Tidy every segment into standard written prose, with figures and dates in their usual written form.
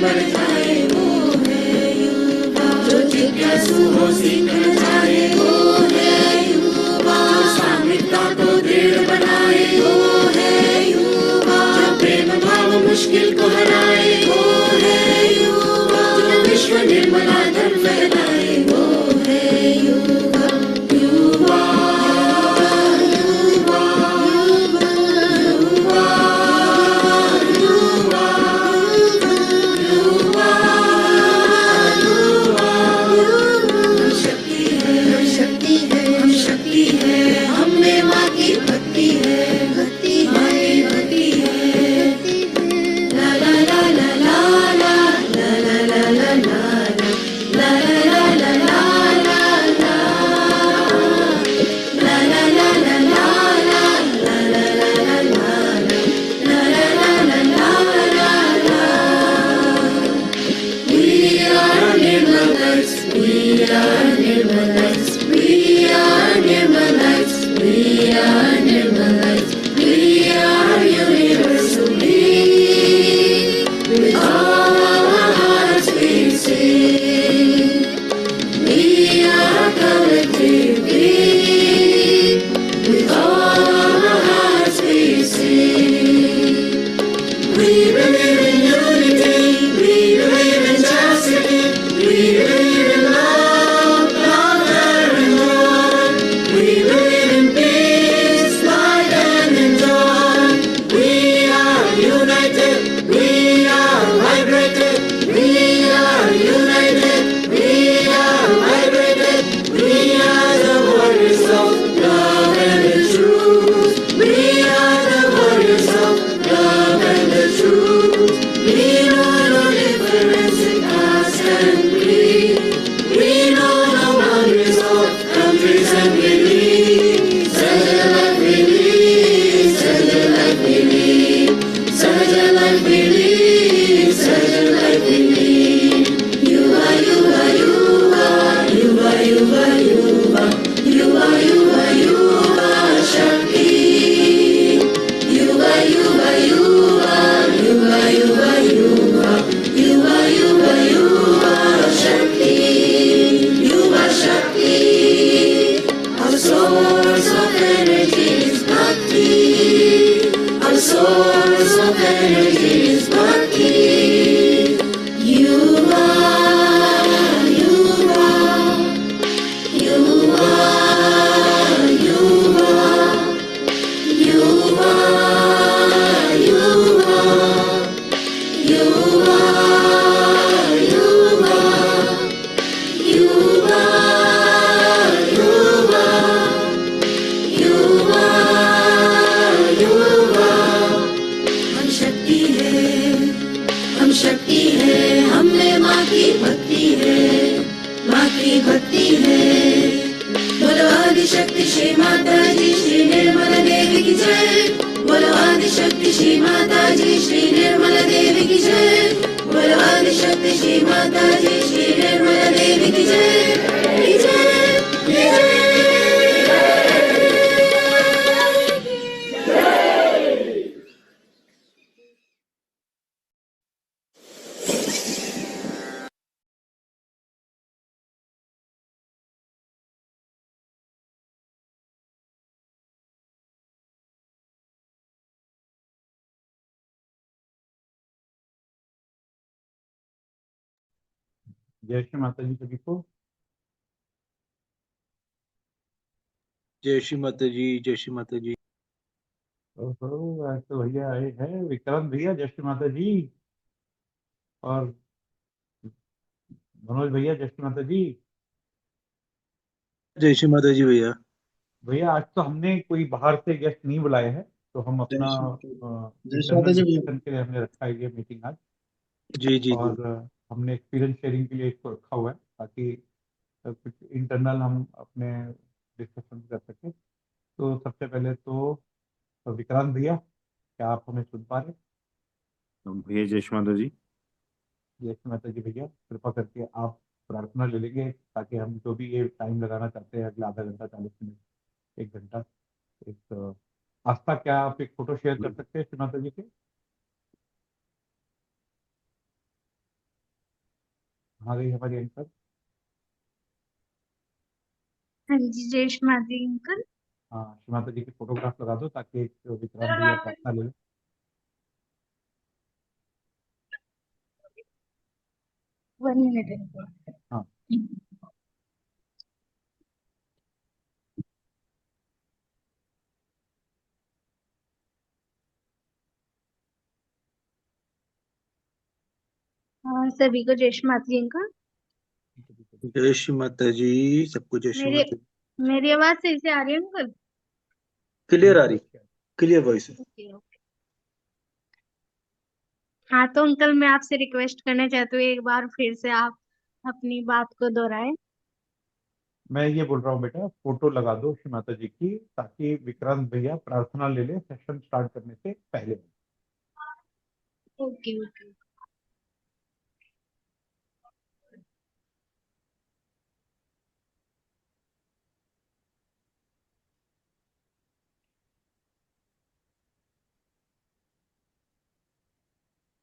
बढ़ जाए वो है युवा, जो जिज्ञासु हो सीखना चाहे वो है युवा, जो सामयिकता को दृढ़ बनाए वो है युवा, जो प्रेम भाव मुश्किल को हराए वो है युवा, जो विश्व निर्मला धर्म फैलाए वो है युवा। युवा युवा युवा युवा युवा युवा, हम शक्ति है, हम शक्ति है, हम शक्ति है, हम में माँ की भक्ति है, भक्ति है, भक्ति है। ला ला ला ला ला ला ला ला ला ला ला ला ला ला ला We are Nirmalites, we are Nirmalites, we are Nirmalites, we are Nirmalites, we are universally, with all our hearts we sing. We are collectively, with all our hearts we sing. We believe in unity, we believe in chastity, we believe in love, love everyone. We believe in peace, light and in joy. We are united, we are vibrated, we are united, we are vibrated, we are the warriors of love and the truth. We are the warriors of love and the truth. We know no difference in caste and creed. We know no boundaries of countries and beliefs. Such a life we lead, such a life we lead, such a life we lead, such a life we lead. Yuva, yuva, yuva, yuva, yuva, yuva, yuva, yuva, yuva, Shakti. Yuva, yuva, yuva, yuva, yuva, yuva, yuva, yuva, yuva, Shakti. Yuva Shakti. Our source of energy is Bhakti. Our source of energy is Bhakti. Yuva, yuva, yuva, yuva, yuva, yuva, yuva, yuva, yuva, yuva, yuva, yuva। हम शक्ति है, हम शक्ति है, हम में माँ की भक्ति है, माँ की भक्ति है। बोलो आदिशक्ति श्री माता जी श्री निर्मला देवी की जय। बोलो आदिशक्ति श्री माता जी श्री निर्मला देवी की जय। बोलो आदिशक्ति श्री माता जी श्री निर्मला देवी की जय। की जय, की जय। जय श्री माता जी सभी को। जय श्री माता जी, जय श्री माता जी। ओहो, आज तो भैया आए हैं विक्रांत भैया, जय श्री माता जी। और मनोज भैया, जय श्री माता जी। जय श्री माता जी भैया। भैया आज तो हमने कोई बाहर से गेस्ट नहीं बुलाए हैं, तो हम अपना जय श्री माता इंटरनल जी भैया। डिस्कशन के लिए हमने रखा है ये मीटिंग आज। जी जी और जी। हमने एक्सपीरियंस शेयरिंग के लिए इसको रखा हुआ है, ताकि कुछ इंटरनल हम अपने डिस्कशन कर सकें। तो सबसे पहले तो विक्रांत भैया, क्या आप हमें सुन पा रहे हैं? भैया जय श्री माता जी। जय श्री माता जी भैया, कृपा करके आप प्रार्थना ले लेंगे, ताकि हम जो भी ये टाइम लगाना चाहते हैं अगला आधा घंटा, 40 मिनट, 1 घंटा, एक आस्था, क्या आप एक फोटो शेयर कर सकते हैं श्री माता जी के? कहाँ गई हमारी एंकर? हाँ जी, जय माता अंकल। हाँ, श्री माता जी की फोटोग्राफ लगा दो ताकि एक विक्रांत भैया प्रार्थना ले लें। One minute. हाँ, सभी को जय माता अंकल। जय श्री माता जी, सबको जय श्री मेरी माता। मेरी आवाज सही से आ रही है अंकल? क्लियर आ बिल्कुल रही, अच्छी है। क्लियर वॉइस है। Okay okay. हाँ तो अंकल, मैं आपसे रिक्वेस्ट करना चाहती हूँ, एक बार फिर से आप अपनी बात को दोहराएं। मैं ये बोल रहा हूँ बेटा, फोटो लगा दो श्री माता जी की ताकि विक्रांत भैया प्रार्थना ले ले सेशन स्टार्ट करने से पहले। Okay okay.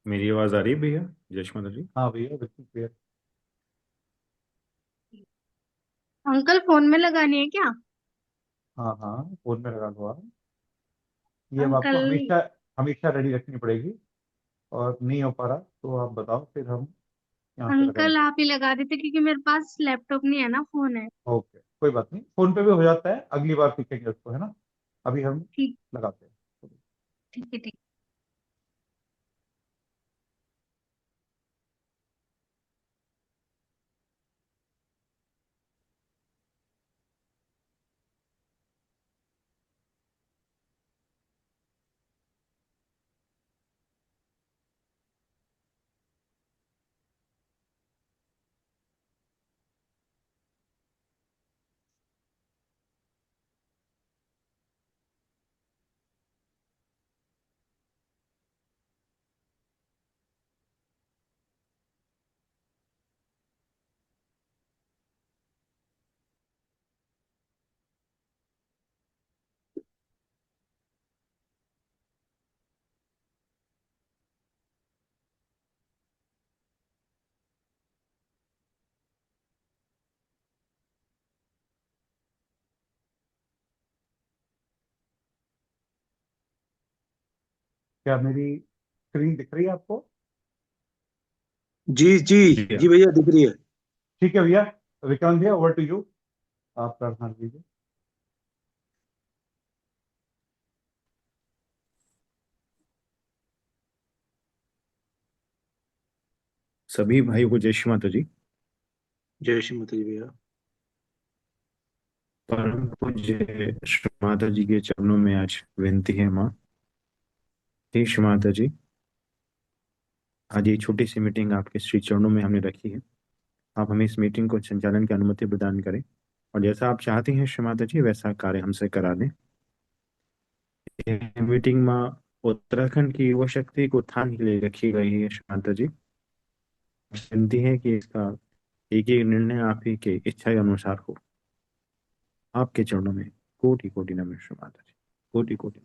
मेरी आवाज आ रही है भैया? जय माता जी। हाँ भैया, बिल्कुल क्लियर। अंकल, फोन में लगानी है क्या? हाँ हाँ, फोन में लगा दो आप। ये अब आपको अंकल हमेशा हमेशा रेडी रखनी पड़ेगी, और नहीं हो पा रहा तो आप बताओ, फिर हम यहाँ से अंकल लगाएंगे। आप ही लगा देते, क्योंकि मेरे पास लैपटॉप नहीं है ना, फोन है। ओके, कोई बात नहीं, फोन पे भी हो जाता है, अगली बार सीखेंगे उसको, है ना। अभी हम ठीक। लगाते हैं। ठीक है ठीक। क्या मेरी स्क्रीन दिख रही है आपको? जी जी, जी जी भैया दिख रही है। ठीक है भैया, विक्रांत भैया ओवर टू यू, आप प्रार्थना कीजिए। सभी भाइयों को जय श्री माता जी। जय श्री माता जी भैया। परम पूज्य श्री माता जी के चरणों में आज विनती है माँ। हे श्री माता जी, आज ये छोटी सी मीटिंग आपके श्री चरणों में हमने रखी है। आप हमें इस मीटिंग को संचालन की अनुमति प्रदान करें, और जैसा आप चाहती हैं श्री माता जी, वैसा कार्य हमसे करा दें। ये मीटिंग माँ उत्तराखंड की युवा शक्ति को उत्थान के लिए रखी गई है श्री माता जी। विनती है कि इसका एक एक निर्णय आप ही के इच्छा के अनुसार हो। आपके चरणों में कोटि कोटि नमन श्री माता जी, कोटि कोटि।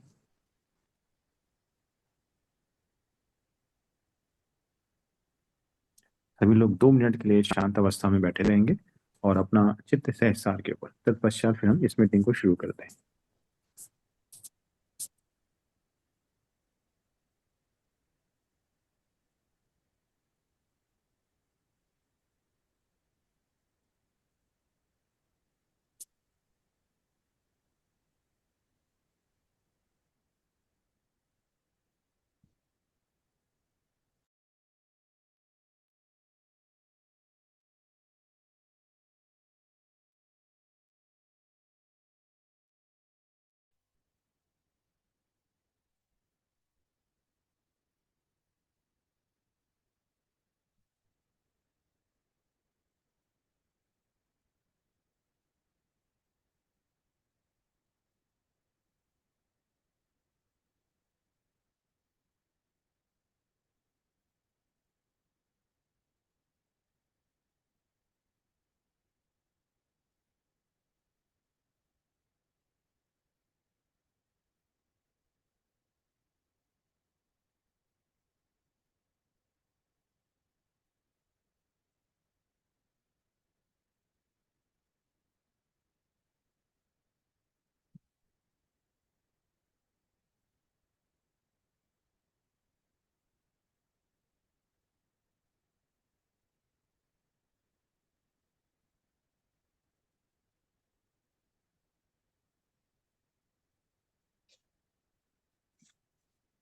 सभी लोग 2 मिनट के लिए शांत अवस्था में बैठे रहेंगे और अपना चित्त सहसार के ऊपर, तत्पश्चात फिर हम इस मीटिंग को शुरू करते हैं।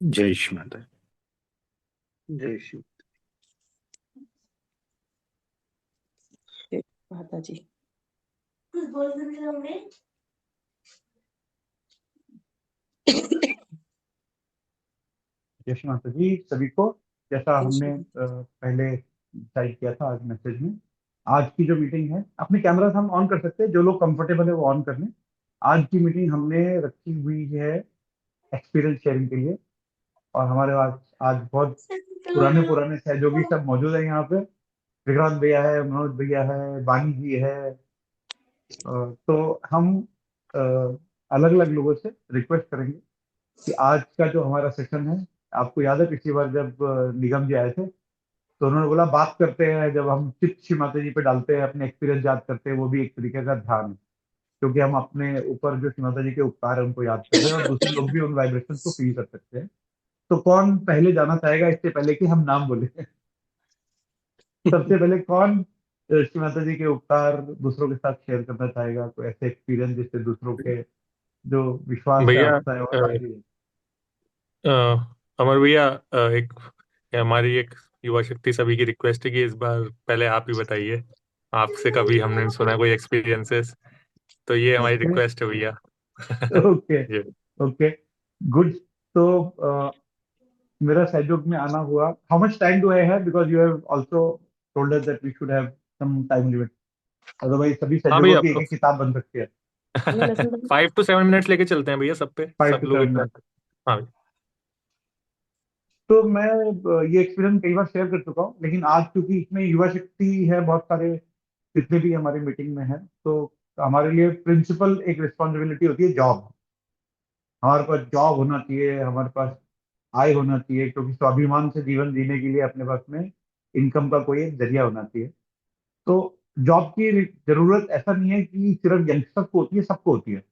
जय श्री माता। जय श्री माता जी। जय श्री माता जी सभी को। जैसा जय हमने श्री पहले टाइप किया था आज मैसेज में, आज की जो मीटिंग है, अपने कैमरा हम ऑन कर सकते हैं, जो लोग कंफर्टेबल है वो ऑन कर लें। आज की मीटिंग हमने रखी हुई है एक्सपीरियंस शेयरिंग के लिए, और हमारे पास आज बहुत पुराने पुराने सहयोगी सब मौजूद है यहाँ पे। विक्रांत भैया है, मनोज भैया है, बानी जी है। तो हम अलग अलग लोगों से रिक्वेस्ट करेंगे कि आज का जो हमारा सेशन है, आपको याद है पिछली बार जब निगम जी आए थे तो उन्होंने बोला बात करते हैं, जब हम चित्त श्री माता जी पे डालते हैं, अपने एक्सपीरियंस याद करते हैं, वो भी एक तरीके का ध्यान है, क्योंकि हम अपने ऊपर जो श्री माता जी के उपकार है उनको याद कर रहे हैं, और दूसरे लोग भी उन वाइब्रेशन को फील कर सकते हैं। तो कौन पहले जाना चाहेगा, इससे पहले कि हम नाम बोले? सबसे पहले कौन श्री माता जी के उपकार दूसरों के साथ शेयर करना चाहेगा, कोई ऐसे एक्सपीरियंस जिससे दूसरों के जो विश्वास है, भैया आस्था है, और बढ़ेगी? अमर भैया, एक हमारी एक युवा शक्ति सभी की रिक्वेस्ट है कि इस बार पहले आप ही बताइए, आपसे कभी हमने नहीं सुना कोई एक्सपीरियंसेस, तो ये हमारी ओके रिक्वेस्ट है भैया। ओके जी ओके, गुड। तो मेरा सहयोग में आना हुआ, how much time do I have, because you have also told us that we should have some time limit, otherwise सभी हाँ सहयोगों भैया, की एक एक किताब बन सकती है। 5 to 7 मिनट्स लेके चलते हैं भैया, सब पे, 5 सब to लोग 7 इतना। मिनट। हाँ भैया। तो मैं ये एक्सपीरियंस कई बार शेयर कर चुका हूँ, लेकिन आज क्योंकि इसमें युवा शक्ति है, बहुत सारे जितने भी हमारी मीटिंग में है, तो हमारे लिए प्रिंसिपल एक रिस्पॉन्सिबिलिटी होती है जॉब। हमारे पास जॉब होना चाहिए, हमारे पास आय होना चाहिए, क्योंकि स्वाभिमान से जीवन जीने के लिए अपने पास में इनकम का कोई एक जरिया होना चाहिए। तो जॉब की जरूरत ऐसा नहीं है कि सिर्फ यंगस्टर को होती है, सबको होती है।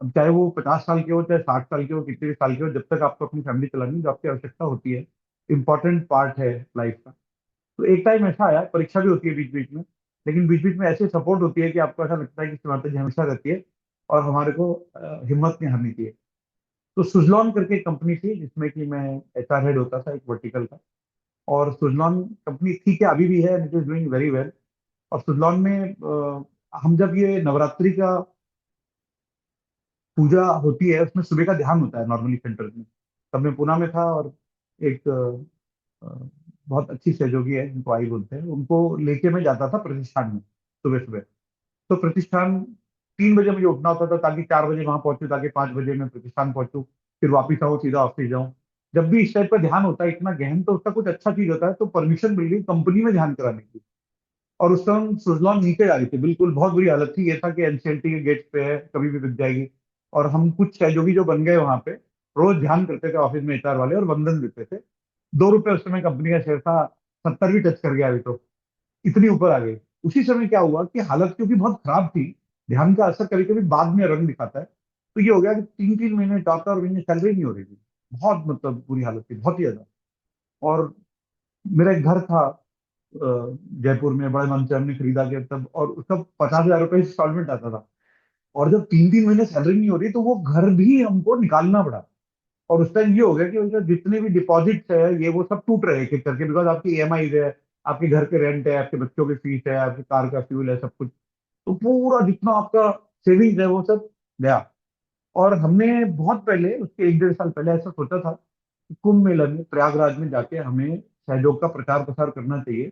अब चाहे वो 50 साल के हो, चाहे 60 साल के हो, कितने भी साल के हो, जब तक आपको अपनी फैमिली चलानी है, जॉब की आवश्यकता होती है। इंपॉर्टेंट पार्ट है लाइफ का। तो एक टाइम ऐसा आया, परीक्षा भी होती है बीच बीच में, लेकिन बीच बीच में ऐसे सपोर्ट होती है कि आपको ऐसा लगता है कि माता जी हमेशा रहती है, और हमारे को हिम्मत नहीं हारनी चाहिए। तो सुजलॉन करके एक कंपनी थी जिसमें कि मैं एचआर हेड होता था, एक वर्टिकल का। और सुजलॉन कंपनी थी क्या, अभी भी है, it is doing very well. और सुजलॉन में हम जब ये नवरात्रि का पूजा होती है, उसमें सुबह का ध्यान होता है नॉर्मली सेंटर में। तब मैं पुणे में था, और एक बहुत अच्छी सहयोगी है जिनको आई बोलते हैं, उनको लेके मैं जाता था प्रतिष्ठान में सुबह सुबह। तो प्रतिष्ठान 3 बजे मुझे उठना होता था, ताकि 4 बजे वहां पहुंचूं, ताकि 5 बजे मैं प्रतिष्ठान पहुंचूं, फिर वापिस आऊँ, सीधा ऑफिस जाऊँ। जब भी इस टाइप का ध्यान होता है इतना गहन, तो उसका कुछ अच्छा चीज होता है, तो परमिशन मिल गई कंपनी में ध्यान कराने की। और उस टाइम सुजलॉन नीचे जा रही थी, बिल्कुल बहुत बुरी हालत थी। ये था कि एनसीएलटी के गेट पे है, कभी भी बिक जाएगी। और हम कुछ सहयोगी जो बन गए वहां पे, रोज ध्यान करते थे ऑफिस में, एचआर वाले, और वंदन देते थे। 2 रुपए उस समय कंपनी का शेयर था, 70 भी टच कर गया अभी तो, इतनी ऊपर आ गई। उसी समय क्या हुआ कि हालत क्योंकि बहुत खराब थी, ध्यान का असर कभी कभी बाद में रंग दिखाता है। तो ये हो गया कि 3-3 महीने जाता और महीने सैलरी नहीं हो रही थी। बहुत मतलब बुरी हालत थी, बहुत ही ज्यादा। और मेरा एक घर था जयपुर में, बड़े मन से हमने खरीदा के तब, और उसका 50,000 रुपए इंस्टॉलमेंट आता था। और जब 3-3 महीने सैलरी नहीं हो रही, तो वो घर भी हमको निकालना पड़ा। और उस टाइम ये हो गया कि उनके जितने भी डिपॉजिट्स है, ये वो सब टूट रहे हैं एक एक करके, बिकॉज आपकी ईएमआई है, आपके घर के रेंट है, आपके बच्चों की फीस है, आपकी कार का फ्यूल है, सब कुछ। तो पूरा जितना आपका सेविंग्स है वो सब गया। और हमने बहुत पहले, उसके 1-1.5 साल पहले ऐसा सोचा था कि कुंभ मेला में प्रयागराज में जाके हमें सहयोग का प्रचार प्रसार करना चाहिए।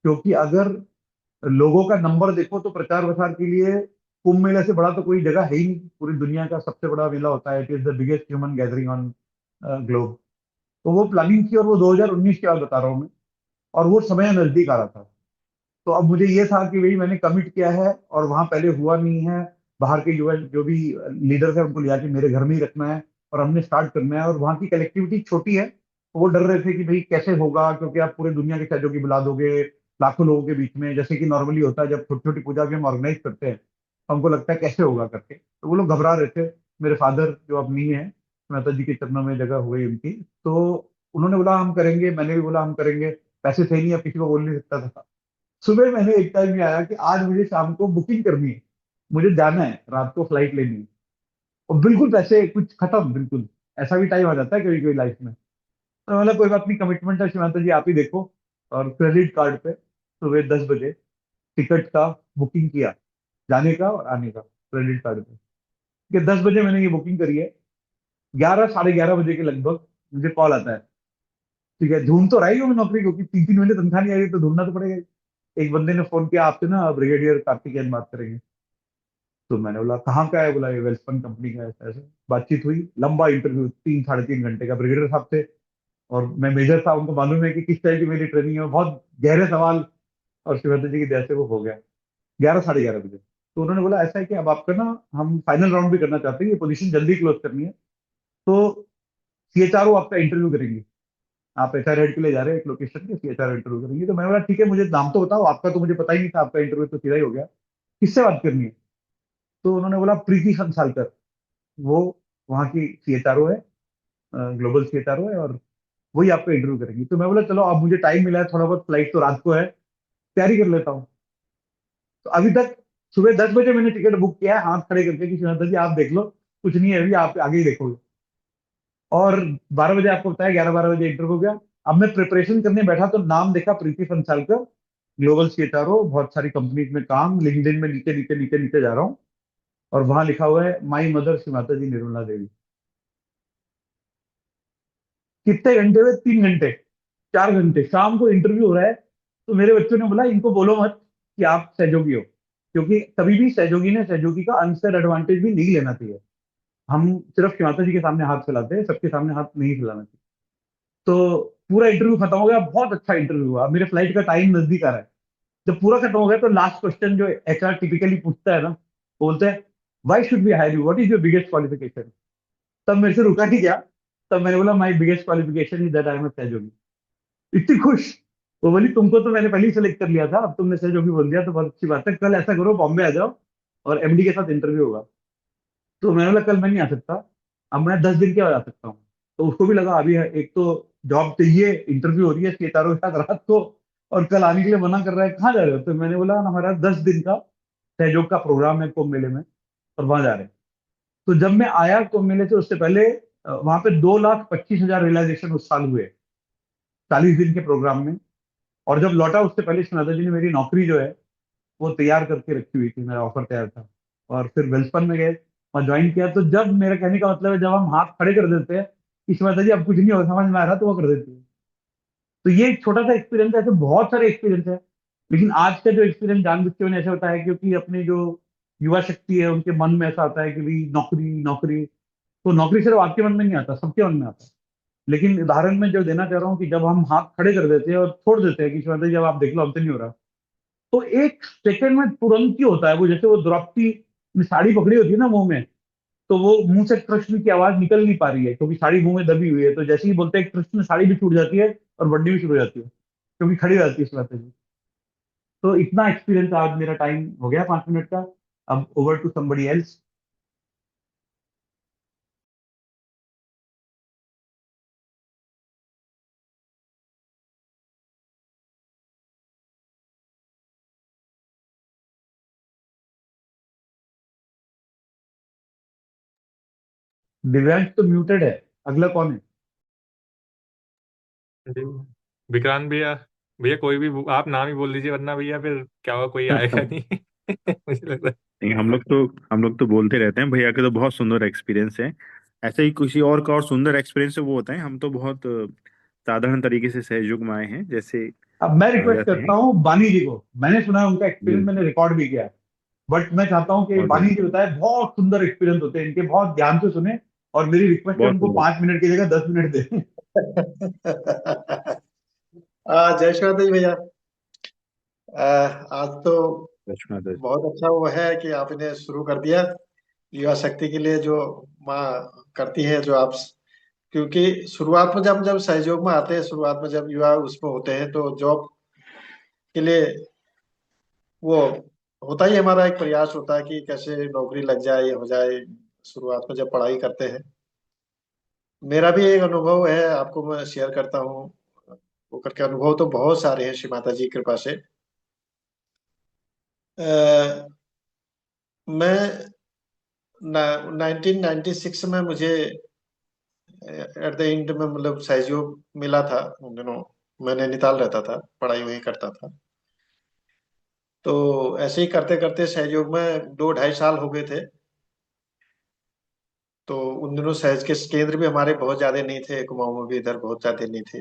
क्योंकि अगर लोगों का नंबर देखो, तो प्रचार प्रसार के लिए कुंभ मेला से बड़ा तो कोई जगह है ही नहीं। पूरी दुनिया का सबसे बड़ा मेला होता है, it is the biggest human gathering on globe. तो वो प्लानिंग थी, और वो 2019 की बात बता रहा हूँ मैं, और वो समय नजदीक आ रहा था। तो अब मुझे ये था कि भाई मैंने कमिट किया है, और वहां पहले हुआ नहीं है। बाहर के युवा जो भी लीडर है, उनको लिया कि मेरे घर में ही रखना है, और हमने स्टार्ट करना है। और वहाँ की कलेक्टिविटी छोटी है, तो वो डर रहे थे कि भाई कैसे होगा, क्योंकि आप पूरे दुनिया के सहयोगी बुला दोगे लाखों लोगों के बीच में, जैसे कि नॉर्मली होता है जब छोटी छोटी पूजा भी हम ऑर्गेनाइज करते हैं, तो हमको लगता है कैसे होगा करके। तो वो लोग घबरा रहे थे। मेरे फादर जो अब नहीं है, माता जी के चरणों में जगह हो गई उनकी, तो उन्होंने बोला हम करेंगे, मैंने भी बोला हम करेंगे। पैसे थे नहीं, अब किसी को बोल नहीं सकता था। सुबह मैंने एक टाइम में आया कि आज मुझे शाम को बुकिंग करनी है, मुझे जाना है, रात को फ्लाइट लेनी है, और बिल्कुल पैसे कुछ खत्म, बिल्कुल ऐसा भी टाइम आ जाता है कभी कभी लाइफ में। तो मतलब कोई बात नहीं, कमिटमेंट है शिवांता जी, आप ही देखो। और क्रेडिट कार्ड पे सुबह 10 बजे टिकट का बुकिंग किया, जाने का और आने का, क्रेडिट कार्ड पे। कि 10 बजे मैंने ये बुकिंग करी है, 11 साढ़े 11 बजे के लगभग मुझे कॉल आता है। ठीक है, ढूंढ तो रही हूँ मैं नौकरी, क्योंकि 3 3 महीने तनख्वाह नहीं आई तो ढूंढना तो पड़ेगा ही। एक बंदे ने फोन किया, आपसे ना ब्रिगेडियर कार्तिकेयन बात करेंगे। तो मैंने बोला कहाँ का है, बोला ये वेल्सपन कंपनी का है, ऐसा ऐसा। बातचीत हुई, लंबा इंटरव्यू 3 साढ़े 3 घंटे का, ब्रिगेडियर साहब थे और मैं मेजर साहब, उनको मालूम है कि किस तरह की मेरी ट्रेनिंग है, बहुत गहरे सवाल। और शिवंत जी की दया से वो हो गया 11 साढ़े 11 बजे। तो उन्होंने बोला ऐसा है कि अब आपका ना, हम फाइनल राउंड भी करना चाहते हैं, ये पोजीशन जल्दी क्लोज करनी है, तो सीएचआरओ आपका इंटरव्यू करेंगे। आप एचआर हेड के लिए जा रहे हैं एक लोकेशन के, सीएचआर इंटरव्यू करेंगे। तो मैंने बोला ठीक है, मुझे नाम तो बताओ आपका, तो मुझे पता ही नहीं था, आपका इंटरव्यू तो सीधा ही हो गया, किससे बात करनी है। तो उन्होंने बोला प्रीति संसालकर, वो वहाँ की सीएचआरओ है, ग्लोबल सीएचआरओ है, और वही आपका इंटरव्यू करेंगी। तो मैं बोला चलो, अब मुझे टाइम मिला है थोड़ा बहुत, फ्लाइट तो रात को है, तैयारी कर लेता हूँ। तो अभी तक सुबह 10 बजे मैंने टिकट बुक किया है, हाथ खड़े करके कि सुनाता जी आप देख लो, कुछ नहीं है अभी, आप आगे ही देखोगे। और 12 बजे आपको बताया, 11 12 बजे इंटरव्यू हो गया। अब मैं प्रिपरेशन करने बैठा तो नाम देखा प्रीति संचालकर, ग्लोबल सीएचआरओ, बहुत सारी कंपनीज में काम, लिंक्डइन में नीचे नीचे नीचे नीचे जा रहा हूँ, और वहां लिखा हुआ है माई मदर श्रीमाता जी निर्मला देवी। कितने घंटे हुए? 3 घंटे, 4 घंटे, शाम को इंटरव्यू हो रहा है। तो मेरे बच्चों ने बोला इनको बोलो मत कि आप सहयोगी हो, क्योंकि कभी भी सहयोगी ने सहयोगी का अनफेयर एडवांटेज भी नहीं लेना चाहिए। हम सिर्फ माता जी के सामने हाथ फैलाते हैं, सबके सामने हाथ नहीं फैलाना चाहिए। तो पूरा इंटरव्यू खत्म हो गया, बहुत अच्छा इंटरव्यू हुआ, मेरे फ्लाइट का टाइम नजदीक आ रहा है। जब पूरा खत्म हो गया तो लास्ट क्वेश्चन जो एचआर टिपिकली पूछता है ना, वो बोलते हैं why should we hire you, what is your biggest qualification. तब मेरे से रुका नहीं गया, तब मैंने बोला my biggest qualification is that I am a सहयोगी। इतनी खुश। वो बोली तुमको तो मैंने पहले ही सेलेक्ट कर लिया था, अब तुमने सहयोगी बोल दिया तो बहुत अच्छी बात है, कल ऐसा करो बॉम्बे आ जाओ और एमडी के साथ इंटरव्यू होगा। तो मैंने बोला कल मैं नहीं आ सकता, अब मैं 10 दिन के बाद आ सकता हूँ। तो उसको भी लगा अभी एक तो जॉब चाहिए, इंटरव्यू हो रही है सीएचआरओ के साथ रात को, और कल आने के लिए मना कर रहा है, कहाँ जा रहे हो। तो मैंने बोला हमारा 10 दिन का सहयोग का प्रोग्राम है कुंभ मेले में, और वहां जा रहे हैं। तो जब मैं आया कुंभ मेले से उससे पहले, वहां पे 2,25,000 रियलाइजेशन उस साल हुए 40 दिन के प्रोग्राम में। और जब लौटा उससे पहले सुनाता जी ने मेरी नौकरी जो है वो तैयार करके रखी हुई थी, मेरा ऑफर तैयार था। और फिर वेल्सपन में गए, वहाँ ज्वाइन किया। तो जब मेरा कहने का मतलब है, जब हम हाथ खड़े कर देते हैं कि सुनाता जी अब कुछ नहीं होगा, समझ में आ रहा, तो वो कर देती है। तो ये एक छोटा सा एक्सपीरियंस है, ऐसे बहुत सारे एक्सपीरियंस है। लेकिन आज का जो एक्सपीरियंस जानबूझ के मैंने ऐसा होता है, क्योंकि अपने जो युवा शक्ति है उनके मन में ऐसा आता है कि भाई नौकरी नौकरी। तो नौकरी सिर्फ आपके मन में नहीं आता, सबके मन में आता है। लेकिन उदाहरण में जो देना चाह रहा हूँ कि जब हम हाथ खड़े कर देते हैं और छोड़ देते हैं कि शिवानंद जी जब आप देख लो हमसे नहीं हो रहा, तो एक सेकंड में तुरंत ही होता है वो। जैसे वो द्रौपदी ने साड़ी पकड़ी होती है ना मुंह में, तो वो मुंह से कृष्ण की आवाज निकल नहीं पा रही है क्योंकि साड़ी मुंह में दबी हुई है। तो जैसे ही बोलते हैं कृष्ण, साड़ी भी छूट जाती है और बढ़नी भी शुरू हो जाती है, क्योंकि खड़ी हो जाती है शिवानंद जी। तो इतना एक्सपीरियंस, आज मेरा टाइम हो गया 5 मिनट का। अब over to somebody else. Divyansh तो म्यूटेड है, अगला कौन है? जी, विक्रांत भैया। भैया कोई भी आप नाम ही बोल दीजिए, वरना भैया फिर क्या होगा, कोई आएगा नहीं। मुझे लग रहा नहीं, हम लोग तो बोलते रहते हैं, भैया के तो बहुत सुंदर एक्सपीरियंस है। ऐसे ही किसी और का और सुंदर एक्सपीरियंस है वो होता है। हम तो बहुत साधारण तरीके से सहयोग में आए हैं, जैसे अब मैं आ रिक्वेस्ट जाते करता हैं। हूँ बानी जी को, मैंने सुना है उनका जी, एक्सपीरियंस, मैंने रिकॉर्ड भी किया है। बट मैं चाहता हूँ कि बहुत बानी बढ़िया, जी बताए, बहुत सुंदर एक्सपीरियंस होते हैं इनके, बहुत ध्यान से सुने। और मेरी रिक्वेस्ट है बहुत उनको सुंदर। 5 मिनट की जगह 10 मिनट दें। जय श्री राधे भैया। आज तो लक्ष्मण दत्त। बहुत अच्छा वो है कि आपने शुरू कर दिया युवा शक्ति के लिए, जो माँ करती है, जो आप, क्योंकि शुरुआत में जब जब सहयोग में आते हैं, शुरुआत में जब युवा उसमें होते हैं, तो जॉब के लिए वो होता ही, हमारा एक प्रयास होता है कि कैसे नौकरी लग जाए, ये हो जाए, शुरुआत में जब पढ़ाई करते हैं। मेरा भी एक अनुभव है, आपको मैं शेयर करता हूँ। वो करके अनुभव तो बहुत सारे हैं श्री माता जी की कृपा से। अ, मैं 1996 में मुझे एट द एंड में मतलब सहयोग मिला था उन दिनों। मैं नैनीताल रहता था, पढ़ाई वहीं करता था। तो ऐसे ही करते करते सहयोग में 2 ढाई साल हो गए थे। तो उन दिनों सहज के केंद्र भी हमारे बहुत ज्यादा नहीं थे, कुमाऊं में भी इधर बहुत ज्यादा नहीं थे,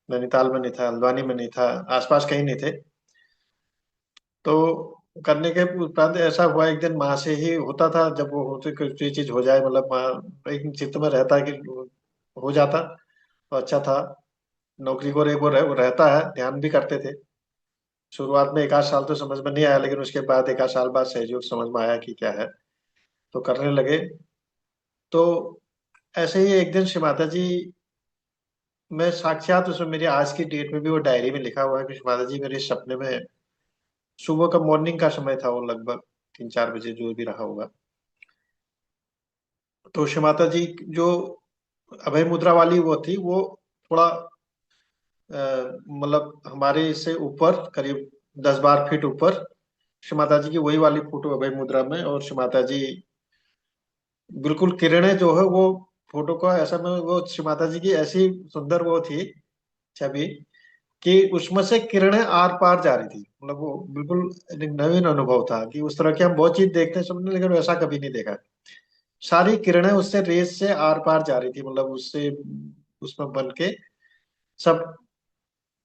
नैनीताल में नहीं था, हल्द्वानी में नहीं था, आसपास कहीं नहीं थे। तो करने के उपरांत ऐसा हुआ, एक दिन माँ से ही होता था, जब वो होते कोई चीज हो जाए, मतलब माँ एक चित्त में रहता है कि हो जाता तो अच्छा था। नौकरी को वो रहता है, ध्यान भी करते थे। शुरुआत में 1 आध साल तो समझ में नहीं आया, लेकिन उसके बाद 1 आध साल बाद सहयोग समझ में आया कि क्या है, तो करने लगे। तो ऐसे ही एक दिन श्री माता जी, मैं साक्षात उसमें मेरी आज की डेट में भी वो डायरी में लिखा हुआ है कि श्री माता जी मेरे सपने में, सुबह का मॉर्निंग का समय था वो, लगभग 3-4 बजे जो भी रहा होगा। तो श्री माता जी जो अभय मुद्रा वाली वो थी, वो थोड़ा मतलब हमारे से ऊपर करीब 10-12 फीट ऊपर श्री माता जी की वही वाली फोटो अभय मुद्रा में, और श्री माता जी बिल्कुल किरणें जो है वो, फोटो का ऐसा में वो श्री माता जी की ऐसी सुंदर वो थी छवि कि उसमें से किरणें आर पार जा रही थी। मतलब वो बिल्कुल एक नवीन अनुभव था कि उस तरह की हम बहुत चीज देखते हैं सबने, लेकिन वैसा कभी नहीं देखा। सारी किरणें उससे रेस से आर पार जा रही थी, मतलब उससे उसमें बन के सब।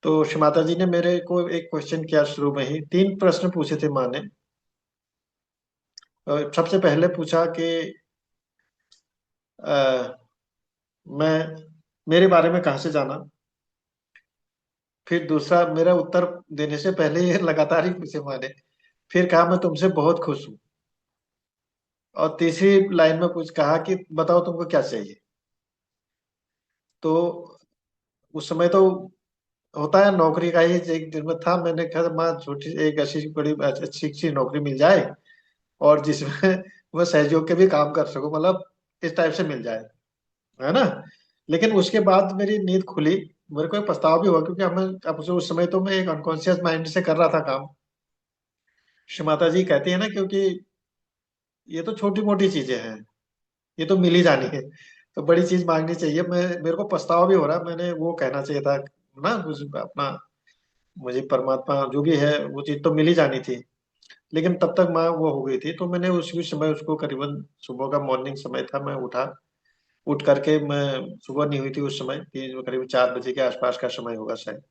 तो श्री माता जी ने मेरे को एक क्वेश्चन किया शुरू में ही, 3 प्रश्न पूछे थे माँ ने। सबसे पहले पूछा कि अ, मैं मेरे बारे में कहाँ से जाना। फिर दूसरा, मेरा उत्तर देने से पहले ये लगातार ही पूछे माँ ने। फिर कहा मैं तुमसे बहुत खुश हूँ। और तीसरी लाइन में कुछ कहा कि बताओ तुमको क्या चाहिए। तो उस समय तो होता है नौकरी का ही एक दिन में था, मैंने कहा माँ छोटी एक ऐसी बड़ी अच्छी अच्छी नौकरी मिल जाए और जिसमें मैं सहयोग के भी काम कर सकूं, मतलब इस टाइप से मिल जाए, है ना। लेकिन उसके बाद मेरी नींद खुली। मेरे को एक पछतावा भी हुआ, क्योंकि हमें अब उस समय तो मैं एक अनकॉन्शियस माइंड से कर रहा था काम। श्री माता जी कहती है ना, क्योंकि ये तो छोटी मोटी चीजें हैं, ये तो मिल ही जानी है, तो बड़ी चीज मांगनी चाहिए। मैं मेरे को पछतावा भी हो रहा है, मैंने वो कहना चाहिए था ना कुछ अपना, मुझे परमात्मा जो भी है वो चीज तो मिल ही जानी थी। लेकिन तब तक माँ वो हो गई थी, तो मैंने उसी समय उसको करीबन सुबह का मॉर्निंग समय था, मैं उठा। उठ करके मैं, सुबह नहीं हुई थी उस समय, कि करीब 4 बजे के आसपास का समय होगा शायद।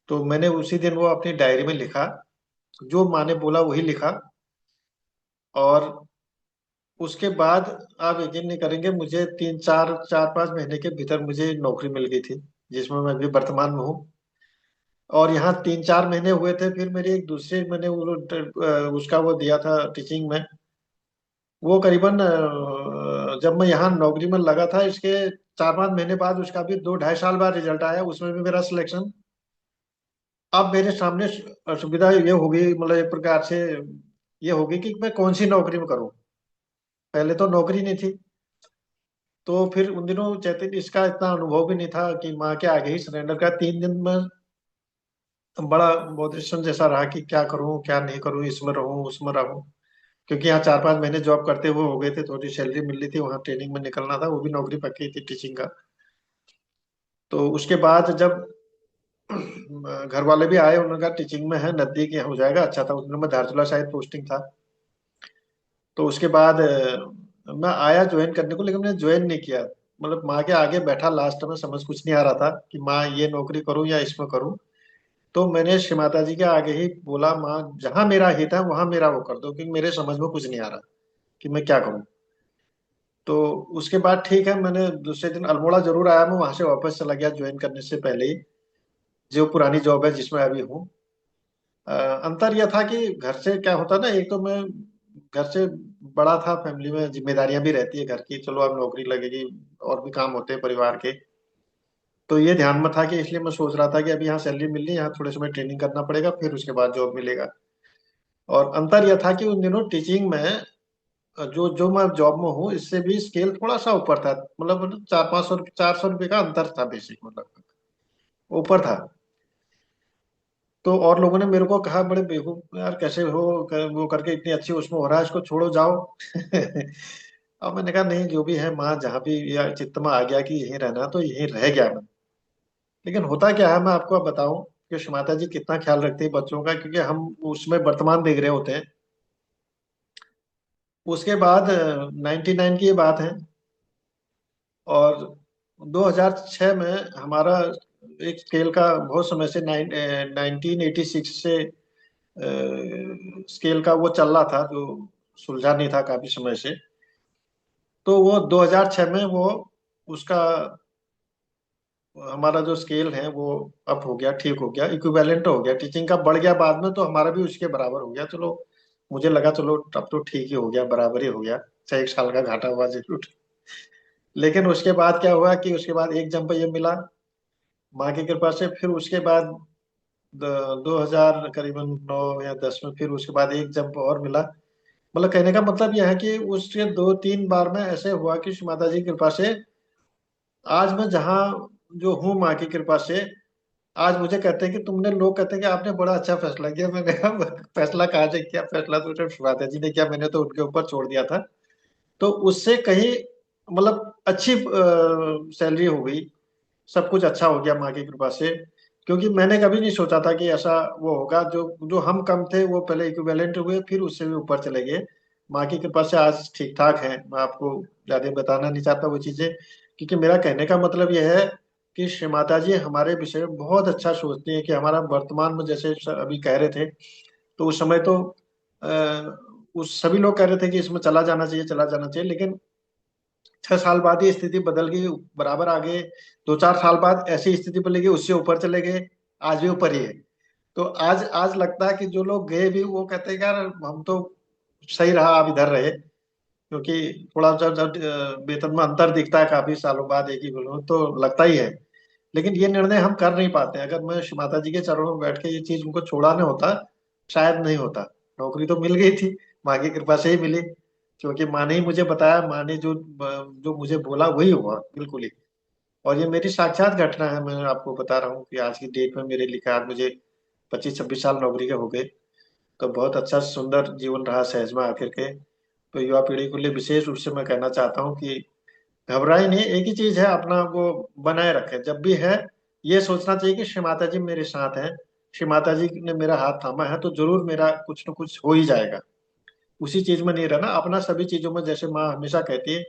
तो मैंने उसी दिन वो अपनी डायरी में लिखा, जो माँ ने बोला वही लिखा। और उसके बाद आप यकीन नहीं करेंगे, मुझे 3-4 4-5 महीने के भीतर मुझे नौकरी मिल गई थी, जिसमें मैं अभी वर्तमान में हूँ। और यहाँ 3-4 महीने हुए थे, फिर मेरी एक दूसरे मैंने उसका वो दिया था टीचिंग में। वो करीबन जब मैं यहाँ नौकरी में लगा था, इसके 4-5 महीने बाद उसका भी 2 ढाई साल बाद रिजल्ट आया, उसमें भी मेरा सिलेक्शन। अब मेरे सामने सुविधा ये होगी, मतलब एक प्रकार से ये होगी कि मैं कौन सी नौकरी में करूँ। पहले तो नौकरी नहीं थी। तो फिर उन दिनों चैतन्य इसका इतना अनुभव भी नहीं था कि माँ के आगे ही सरेंडर का 3 दिन में बड़ा मोटिवेशन जैसा रहा कि क्या करूँ क्या नहीं करूँ, इसमें रहूँ उसमें रहूँ। क्योंकि यहाँ 4-5 महीने जॉब करते हुए हो गए थे, थोड़ी सैलरी मिल रही थी, वहाँ ट्रेनिंग में निकलना था, वो भी नौकरी पक्की थी टीचिंग का। तो उसके बाद जब घर वाले भी आए, उन्होंने कहा टीचिंग में है, नजदीक यहाँ हो जाएगा, अच्छा था। उस दिन में धारचूला शायद पोस्टिंग था। तो उसके बाद मैं आया ज्वाइन करने को, लेकिन मैंने ज्वाइन नहीं किया। मतलब माँ के आगे बैठा, लास्ट में समझ कुछ नहीं आ रहा था कि माँ ये नौकरी करूँ या इसमें करूँ। तो मैंने श्री माता जी के आगे ही बोला, माँ जहाँ मेरा हित है वहां मेरा वो कर दो, क्योंकि मेरे समझ में कुछ नहीं आ रहा कि मैं क्या करूँ। तो उसके बाद ठीक है, मैंने दूसरे दिन अल्मोड़ा जरूर आया, मैं वहां से वापस चला गया ज्वाइन करने से पहले ही, जो पुरानी जॉब है जिसमें अभी हूँ। अंतर यह था कि घर से क्या होता ना, एक तो मैं घर से बड़ा था, फैमिली में जिम्मेदारियां भी रहती है घर की, चलो अब नौकरी लगेगी, और भी काम होते हैं परिवार के। तो ये ध्यान में था कि इसलिए मैं सोच रहा था कि अभी यहाँ सैलरी मिल रही है, यहाँ थोड़े समय ट्रेनिंग करना पड़ेगा, फिर उसके बाद जॉब मिलेगा। और अंतर यह था कि उन दिनों टीचिंग में जो जो मैं जॉब में हूँ, इससे भी स्केल थोड़ा सा ऊपर था, मतलब 400-500 400 रुपये का अंतर था, बेसिक मतलब ऊपर था। तो और लोगों ने मेरे को कहा, बड़े बेवकूफ यार कैसे हो वो करके इतनी अच्छी उसमें हो रहा है, इसको छोड़ो जाओ। अब मैंने कहा नहीं, जो भी है माँ, जहाँ भी या चित्त में आ गया कि यहीं रहना तो यहीं रह गया मैं। लेकिन होता क्या है, मैं आपको अब बताऊं कि माता जी कितना ख्याल रखती है बच्चों का, क्योंकि हम उसमें वर्तमान देख रहे होते हैं। उसके बाद 99 की ये बात है, और 2006 में हमारा एक स्केल का बहुत समय से 1986 से स्केल का वो चल रहा था, जो सुलझा नहीं था काफी समय से। तो वो 2006 में वो उसका हमारा जो स्केल है वो अप हो गया, ठीक हो गया, इक्विवेलेंट हो गया, टीचिंग का बढ़ गया बाद में, तो हमारा भी उसके बराबर हो गया। चलो, मुझे लगा चलो अब तो ठीक ही हो गया, बराबर ही हो गया, चाहे 1 साल का घाटा हुआ जरूर। लेकिन उसके बाद क्या हुआ कि उसके बाद एक जंप ये मिला माँ की कृपा से। फिर उसके बाद 2000 करीबन 9 या 10 में फिर उसके बाद एक जंप और मिला। मतलब कहने का मतलब यह है कि उसके 2-3 बार में ऐसे हुआ कि माता जी की कृपा से आज मैं जहाँ जो हूँ माँ की कृपा से। आज मुझे कहते हैं कि तुमने, लोग कहते हैं कि आपने बड़ा अच्छा फैसला किया। मैंने कहा फैसला कहाँ से किया, फैसला तो सिर्फ माता जी ने किया, मैंने तो उनके ऊपर छोड़ दिया था। तो उससे कहीं मतलब अच्छी सैलरी हो गई, सब कुछ अच्छा हो गया माँ की कृपा से। क्योंकि मैंने कभी नहीं सोचा था कि ऐसा वो होगा। जो जो हम कम थे वो पहले इक्विवेलेंट हुए, फिर उससे भी ऊपर चले गए। माँ की कृपा से आज ठीक ठाक है। मैं आपको ज्यादा बताना नहीं चाहता वो चीजें, क्योंकि मेरा कहने का मतलब यह है कि श्री माता जी हमारे विषय में बहुत अच्छा सोचती है। कि हमारा वर्तमान में, जैसे अभी कह रहे थे, तो उस समय तो उस सभी लोग कह रहे थे कि इसमें चला जाना चाहिए, चला जाना चाहिए। लेकिन 6 साल बाद ये स्थिति बदल गई, बराबर आ गए। 2-4 साल बाद ऐसी स्थिति बदल गई, उससे ऊपर चले गए, आज भी ऊपर ही है। तो आज आज लगता है कि जो लोग गए भी वो कहते हैं कि यार हम तो सही रहा, आप इधर रहे। क्योंकि थोड़ा जब जब वेतन में अंतर दिखता है काफी सालों बाद एक ही बोलो तो लगता ही है। लेकिन ये निर्णय हम कर नहीं पाते। अगर मैं माता जी के चरणों में बैठ के ये चीज उनको छोड़ाने होता, शायद नहीं होता। नौकरी तो मिल गई थी, माँ की कृपा से ही मिली। क्योंकि माँ ने ही मुझे बताया, माँ ने जो जो मुझे बोला वही हुआ बिल्कुल ही। और ये मेरी साक्षात घटना है। मैं आपको बता रहा हूँ कि आज की डेट में मेरे लिखा, आज मुझे 25-26 साल नौकरी के हो गए। तो बहुत अच्छा सुंदर जीवन रहा सहज में आखिर के। तो युवा पीढ़ी के लिए विशेष रूप से मैं कहना चाहता हूँ कि घबराए नहीं। एक ही चीज है, अपना वो बनाए रखे जब भी है। ये सोचना चाहिए कि श्री माता जी मेरे साथ हैं, श्री माता जी ने मेरा हाथ थामा है, तो जरूर मेरा कुछ न कुछ हो ही जाएगा। उसी चीज में नहीं रहना, अपना सभी चीजों में, जैसे माँ हमेशा कहती है,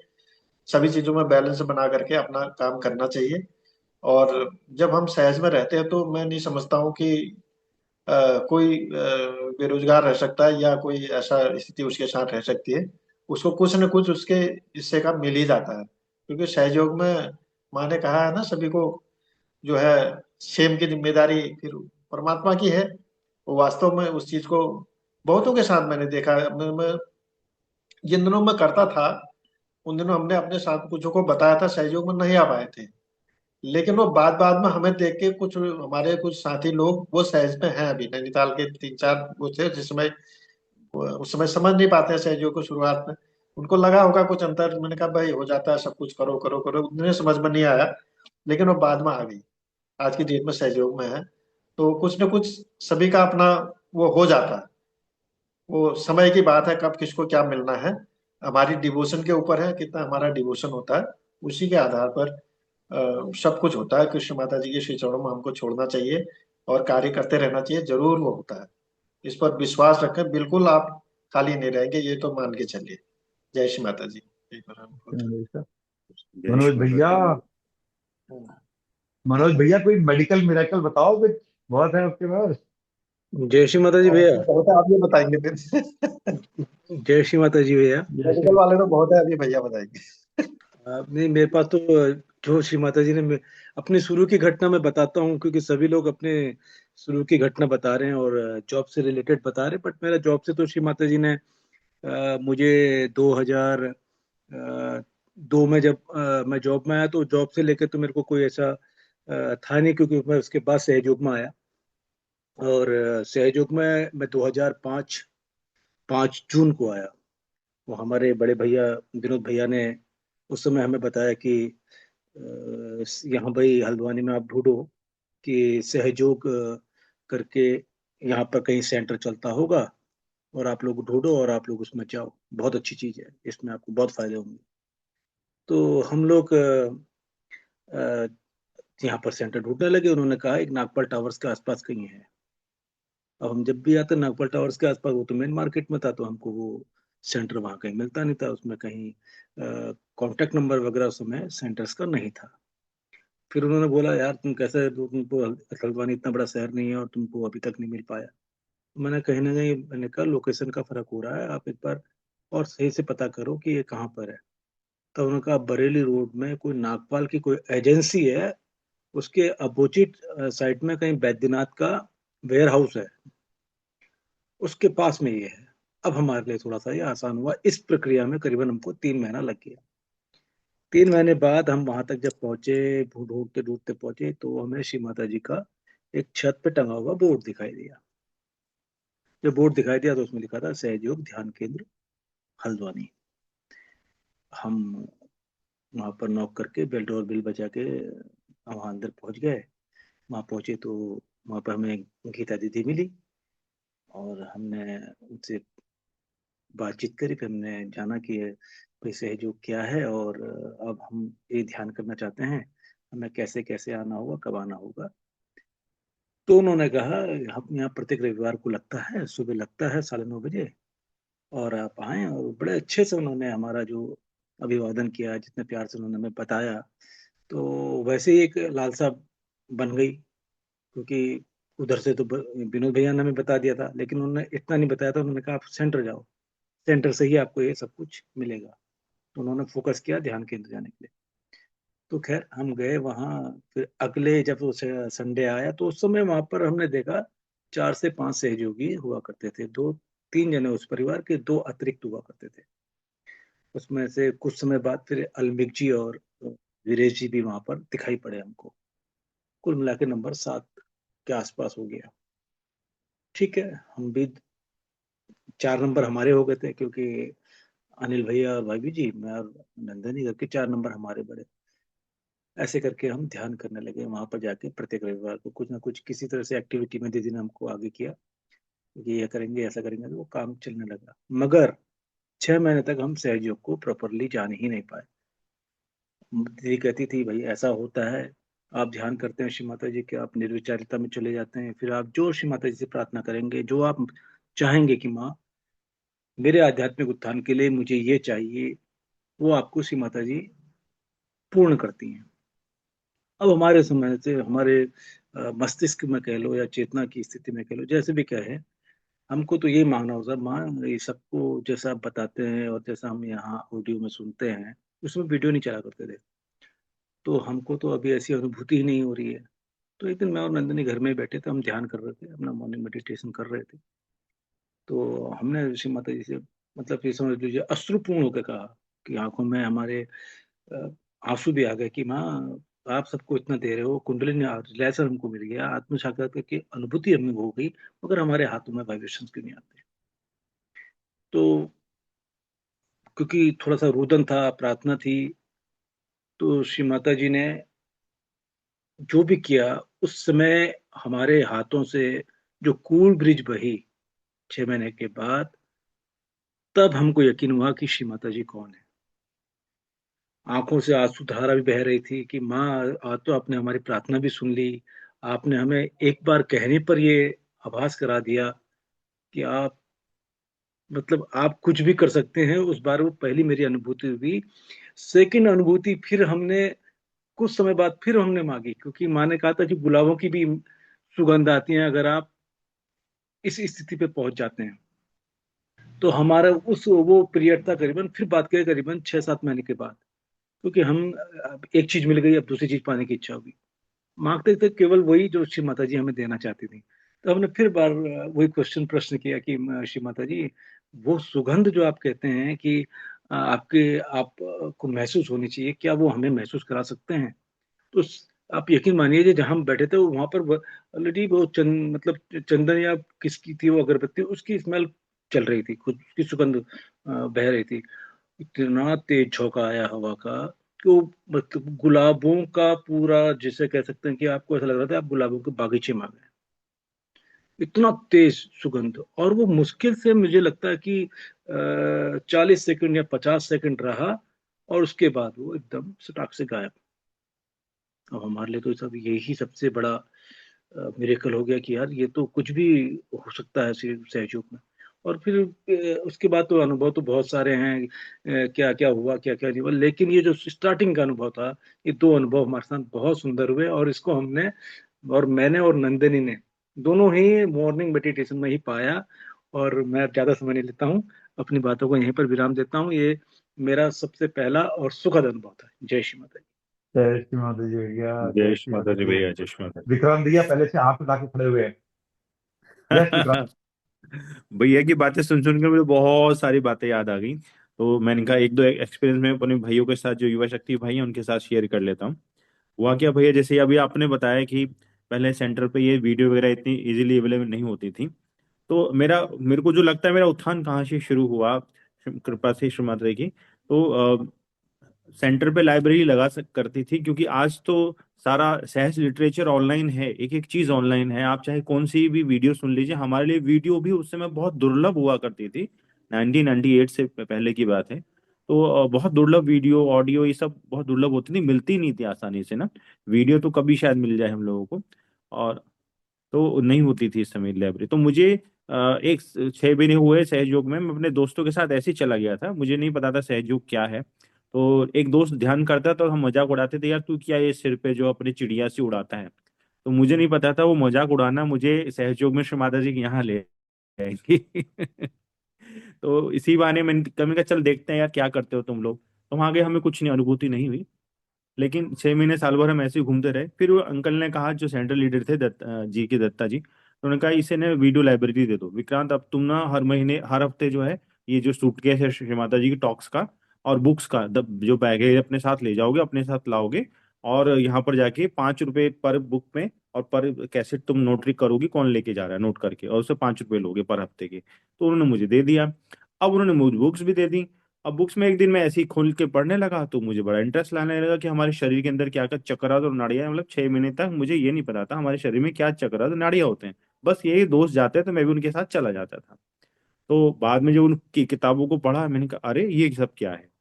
सभी चीजों में बैलेंस बना करके अपना काम करना चाहिए। और जब हम सहज में रहते हैं तो मैं नहीं समझता हूँ कि कोई बेरोजगार रह सकता है या कोई ऐसा स्थिति उसके साथ रह सकती है। उसको कुछ न कुछ उसके हिस्से का मिल ही जाता है। क्योंकि सहयोग में माँ ने कहा है ना सभी को, जो है सेम की जिम्मेदारी फिर परमात्मा की है। वो वास्तव में उस चीज को बहुतों के साथ मैंने देखा है। मैं जिन दिनों में करता था, उन दिनों हमने अपने साथ कुछ को बताया था, सहयोग में नहीं आ पाए थे। लेकिन वो बाद बाद में हमें देख के कुछ हमारे कुछ साथी लोग वो सहज में हैं। अभी नैनीताल के 3-4 वो थे, जिस समय उस समय समझ नहीं पाते हैं सहयोग को शुरुआत में। उनको लगा होगा कुछ अंतर। मैंने कहा भाई हो जाता है, सब कुछ करो करो करो, उन्हें समझ में नहीं आया। लेकिन वो बाद में आ गई, आज की डेट में सहयोग में है। तो कुछ न कुछ सभी का अपना वो हो जाता है। वो समय की बात है कब किसको क्या मिलना है। हमारी डिवोशन के ऊपर है, कितना हमारा डिवोशन होता है, उसी के आधार पर सब कुछ होता है। कृष्ण माता जी के श्री चरणों में हमको छोड़ना चाहिए और कार्य करते रहना चाहिए, जरूर वो होता है। इस पर विश्वास रखें, बिल्कुल आप खाली नहीं रहेंगे, ये तो मान के चलिए। जय श्री माता जी। जय परम। जय मनोज श्री माता भैया, दी। मनोज भैया कोई मेडिकल मिराकल बताओ कुछ, बहुत है आपके पास। जय श्री माता जी और भैया। तो बहुत है, आप ये बताएंगे फिर। जय श्री माता जी भैया। मेडिकल वाले तो बहुत है, अभी भैया बताएंगे। नहीं, मेरे पास तो जो श्री माता जी ने अपनी शुरू की घटना मैं बताता हूँ, क्योंकि सभी लोग अपने शुरू की घटना बता रहे हैं और जॉब से रिलेटेड बता रहे हैं। बट मेरा जॉब से तो श्री माता जी ने मुझे 2002 में जब मैं जॉब में आया, तो जॉब से लेकर तो मेरे को कोई ऐसा था नहीं, क्योंकि मैं उसके बाद सहयोग में आया। और सहयोग में मैं 2005 5 जून को आया। वो हमारे बड़े भैया विनोद भैया ने उस समय हमें बताया कि यहाँ भाई हल्द्वानी में आप ढूंढो कि सहयोग करके यहाँ पर कहीं सेंटर चलता होगा, और आप लोग ढूंढो और आप लोग उसमें जाओ, बहुत अच्छी चीज है, इसमें आपको बहुत फायदे होंगे। तो हम लोग यहाँ पर सेंटर ढूंढने लगे। उन्होंने कहा एक नागपाल टावर्स के आसपास कहीं है। अब हम जब भी आते नागपाल टावर्स के आसपास, वो तो मेन मार्केट में था, तो हमको वो सेंटर वहाँ कहीं मिलता नहीं था, उसमें कहीं कांटेक्ट नंबर वगैरह उस समय सेंटर्स का नहीं था। फिर उन्होंने बोला यार तुम कैसे, तुमको हल्द्वानी इतना बड़ा शहर नहीं है और तुमको अभी तक नहीं मिल पाया। मैंने कहीं ना कहीं, मैंने कहा लोकेशन का फर्क हो रहा है, आप एक बार और सही से पता करो कि ये कहाँ पर है। तब उन्होंने कहा बरेली रोड में कोई नागपाल की कोई एजेंसी है, उसके अपोजिट साइड में कहीं बैद्यनाथ का वेयर हाउस है, उसके पास में ये है। अब हमारे लिए थोड़ा सा ये आसान हुआ। इस प्रक्रिया में करीबन हमको 3 महीना लग गया। 3 महीने बाद हम वहां तक जब पहुंचे, ढूंढते ढूंढते पहुंचे, तो हमें श्री माता जी का एक छत पे टंगा हुआ बोर्ड दिखाई दिया। जब बोर्ड दिखाई दिया तो उसमें लिखा था सहयोग ध्यान केंद्र हल्द्वानी। हम वहां पर नॉक करके बेल डोर बिल बजा के वहां अंदर पहुंच गए। वहां पहुंचे तो वहां पर हमें गीता दीदी मिली और हमने उनसे बातचीत करी। फिर हमने जाना कि कोई सहयोग क्या है और अब हम ये ध्यान करना चाहते हैं, हमें कैसे कैसे आना होगा, कब आना होगा। तो उन्होंने कहा हम यहाँ प्रत्येक रविवार को लगता है, सुबह लगता है 9:30 बजे, और आप आए। और बड़े अच्छे से उन्होंने हमारा जो अभिवादन किया, जितने प्यार से उन्होंने हमें बताया, तो वैसे ही एक लालसा बन गई। क्योंकि उधर से तो विनोद भैया ने हमें बता दिया था, लेकिन उन्होंने इतना नहीं बताया था। उन्होंने कहा आप सेंटर जाओ, सेंटर से ही आपको ये सब कुछ मिलेगा। तो उन्होंने फोकस किया ध्यान केंद्र जाने के लिए। तो खैर हम गए वहाँ। फिर अगले जब वो संडे आया तो उस समय वहां पर हमने देखा 4 से 5 सहयोगी हुआ करते थे। 2-3 जने उस परिवार के, 2 अतिरिक्त हुआ करते थे। उसमें से कुछ समय बाद फिर अलमिक जी और वीरेश जी भी वहां पर दिखाई पड़े हमको। कुल मिला के नंबर 7 के आसपास हो गया। ठीक है, हम भी 4 नंबर हमारे हो गए थे, क्योंकि अनिल भैया और भाभी जी, मैं और नंदनी करके 4 नंबर हमारे बड़े। ऐसे करके हम ध्यान करने लगे वहां पर जाके। प्रत्येक रविवार को कुछ ना कुछ किसी तरह से एक्टिविटी में दीदी ने हमको आगे किया कि ये करेंगे, ऐसा करेंगे, तो वो काम चलने लगा। मगर 6 महीने तक हम सहयोग को प्रॉपरली जान ही नहीं पाए। दीदी कहती थी भाई ऐसा होता है, आप ध्यान करते हैं श्री माता जी के, आप निर्विचारिता में चले जाते हैं, फिर आप जो श्री माता जी से प्रार्थना करेंगे, जो आप चाहेंगे कि माँ मेरे आध्यात्मिक उत्थान के लिए मुझे ये चाहिए, वो आपको श्री माता जी पूर्ण करती हैं। अब हमारे समय से हमारे मस्तिष्क में कह लो या चेतना की स्थिति में कह लो, जैसे भी कहे, हमको तो ये मांगना होता है माँ, ये सबको जैसा आप बताते हैं और जैसा हम यहाँ ऑडियो में सुनते हैं, उसमें वीडियो नहीं चला करते थे, तो हमको तो अभी ऐसी अनुभूति ही नहीं हो रही है। तो एक दिन मैं और नंदिनी घर में बैठे थे, हम ध्यान कर रहे थे, अपना मॉर्निंग मेडिटेशन कर रहे थे। तो हमने ऋषि माता जी से, मतलब ये समझ लीजिए अश्रुपूर्ण होकर कहा कि आंखों में हमारे अ, आंसू भी आ गए कि माँ आप सबको इतना दे रहे हो, कुंडलिनी रिलैक्सर हमको मिल गया, आत्म साक्षात्कार की अनुभूति हमें हो गई, मगर हमारे हाथों में वाइब्रेशंस क्यों नहीं आते। तो क्योंकि थोड़ा सा रुदन था, प्रार्थना थी, तो श्री माता जी ने जो भी किया, उस समय हमारे हाथों से जो कूल ब्रिज बही 6 महीने के बाद, तब हमको यकीन हुआ कि श्री माता जी कौन है। आंखों से आंसू धारा भी बह रही थी कि माँ आज तो आपने हमारी प्रार्थना भी सुन ली, आपने हमें एक बार कहने पर ये आभास करा दिया कि आप, मतलब आप कुछ भी कर सकते हैं। उस बार वो पहली मेरी अनुभूति हुई। सेकंड अनुभूति फिर हमने कुछ समय बाद फिर हमने मांगी, क्योंकि माँ ने कहा था कि गुलाबों की भी सुगंध आती है अगर आप इस स्थिति पे पहुंच जाते हैं। तो हमारा उस वो पीरियड था करीबन, फिर बात करें करीबन 6-7 महीने के बाद, क्योंकि हम एक चीज मिल गई, अब दूसरी चीज पाने की इच्छा होगी। मांगते थे केवल वही जो श्री माता जी हमें देना चाहती थी। तो हमने फिर बार वही प्रश्न किया कि श्री माता जी वो सुगंध जो आप कहते हैं कि आपके आप को महसूस होनी चाहिए, क्या वो हमें महसूस करा सकते हैं। तो आप यकीन मानिए जहाँ हम बैठे थे वहां पर ऑलरेडी वो मतलब चंदन या किसकी थी वो अगरबत्ती, उसकी स्मेल चल रही थी, खुद उसकी सुगंध बह रही थी। इतना तेज झोंका आया हवा का कि वो मतलब गुलाबों का पूरा, जिसे कह सकते हैं कि आपको ऐसा लग रहा था आप गुलाबों के बागीचे में आ गए। इतना तेज सुगंध, और वो मुश्किल से मुझे लगता है कि 40 सेकंड या 50 सेकंड रहा, और उसके बाद वो एकदम सटाक से गायब। अब हमारे लिए तो सब यही सबसे बड़ा मिरेकल हो गया कि यार ये तो कुछ भी हो सकता है सहयोग में। और फिर उसके बाद तो अनुभव तो बहुत सारे हैं, क्या क्या हुआ क्या क्या नहीं हुआ, लेकिन ये जो स्टार्टिंग का अनुभव था, ये दो अनुभव हमारे साथ बहुत सुंदर हुए, और इसको हमने, और मैंने और नंदिनी ने दोनों ही मॉर्निंग मेडिटेशन में ही पाया। और मैं ज्यादा समय नहीं लेता हूँ, अपनी बातों को यहीं पर विराम देता हूँ। ये मेरा सबसे पहला और सुखद अनुभव था। जय श्री माता दी। जय श्री माता जी भैया, जय जय श्री श्री माता माता जी जी। भैया, जय श्री माता विक्रांत भैया पहले से हाथ उठा के खड़े हुए हैं। यस विक्रांत। जी। भैया की बातें सुन सुनकर मुझे बहुत सारी बातें याद आ गई। तो मैंने कहा एक दो एक्सपीरियंस में अपने भाइयों के साथ, जो युवा शक्ति भाई हैं, उनके साथ शेयर कर लेता हूँ। हुआ क्या भैया, जैसे अभी आपने बताया कि पहले सेंटर पे ये वीडियो वगैरह इतनी इजीली अवेलेबल नहीं होती थी। तो मेरे को जो लगता है, मेरा उत्थान कहाँ से शुरू हुआ, कृपा से श्री माता जी की। तो सेंटर पे लाइब्रेरी करती थी, क्योंकि आज तो सारा सहज लिटरेचर ऑनलाइन है, एक एक चीज ऑनलाइन है। आप चाहे कौन सी भी वीडियो सुन लीजिए। हमारे लिए वीडियो भी उस समय बहुत दुर्लभ हुआ करती थी, 1998 से पहले की बात है। तो बहुत दुर्लभ वीडियो ऑडियो ये सब बहुत दुर्लभ होती थी, मिलती नहीं थी आसानी से ना। वीडियो तो कभी शायद मिल जाए हम लोगों को, और तो नहीं होती थी इस समय लाइब्रेरी। तो मुझे एक 6 महीने हुए सहयोग में, मैं अपने दोस्तों के साथ ऐसे ही चला गया था, मुझे नहीं पता था सहयोग क्या है। तो एक दोस्त ध्यान करता था, और हम मजाक उड़ाते थे, यार तू क्या ये सिर पे जो अपनी चिड़िया सी उड़ाता है। तो मुझे नहीं पता था वो मजाक उड़ाना मुझे सहयोग में श्री माता जी के यहाँ ले जाएंगी। तो इसी बहाने मैंने कभी कहा चल देखते हैं यार क्या करते हो तुम लोग। तो वहां गए, हमें कुछ नहीं अनुभूति नहीं हुई। लेकिन 6 महीने साल भर हम ऐसे ही घूमते रहे। फिर वो अंकल ने कहा, जो सेंट्रल लीडर थे जी के दत्ता जी, तो उन्होंने कहा इसे ने वीडियो लाइब्रेरी दे दो विक्रांत, अब तुम ना हर महीने हर हफ्ते जो है, ये जो सूटकेस है श्री माता जी की टॉक्स का और बुक्स का जो बैग है, ये अपने साथ ले जाओगे, अपने साथ लाओगे। और यहाँ पर जाके 5 रुपए पर बुक में और पर कैसेट तुम नोटरी करोगी, कौन लेके जा रहा है नोट करके, और उससे 5 रुपए लोगे पर हफ्ते के। तो उन्होंने मुझे दे दिया। अब उन्होंने मुझे बुक्स भी दे दी। अब बुक्स में एक दिन मैं ऐसे ही खोल के पढ़ने लगा, तो मुझे बड़ा इंटरेस्ट लाने लगा कि हमारे शरीर के अंदर क्या क्या चक्रात और नाड़ियां, मतलब 6 महीने तक मुझे ये नहीं पता था हमारे शरीर में क्या चक्रात और नाड़ियां होते हैं। बस यही दोस्त जाते हैं तो मैं भी उनके साथ चला जाता था। तो बाद में जो उनकी किताबों को पढ़ा, मैंने कहा अरे ये सब क्या है।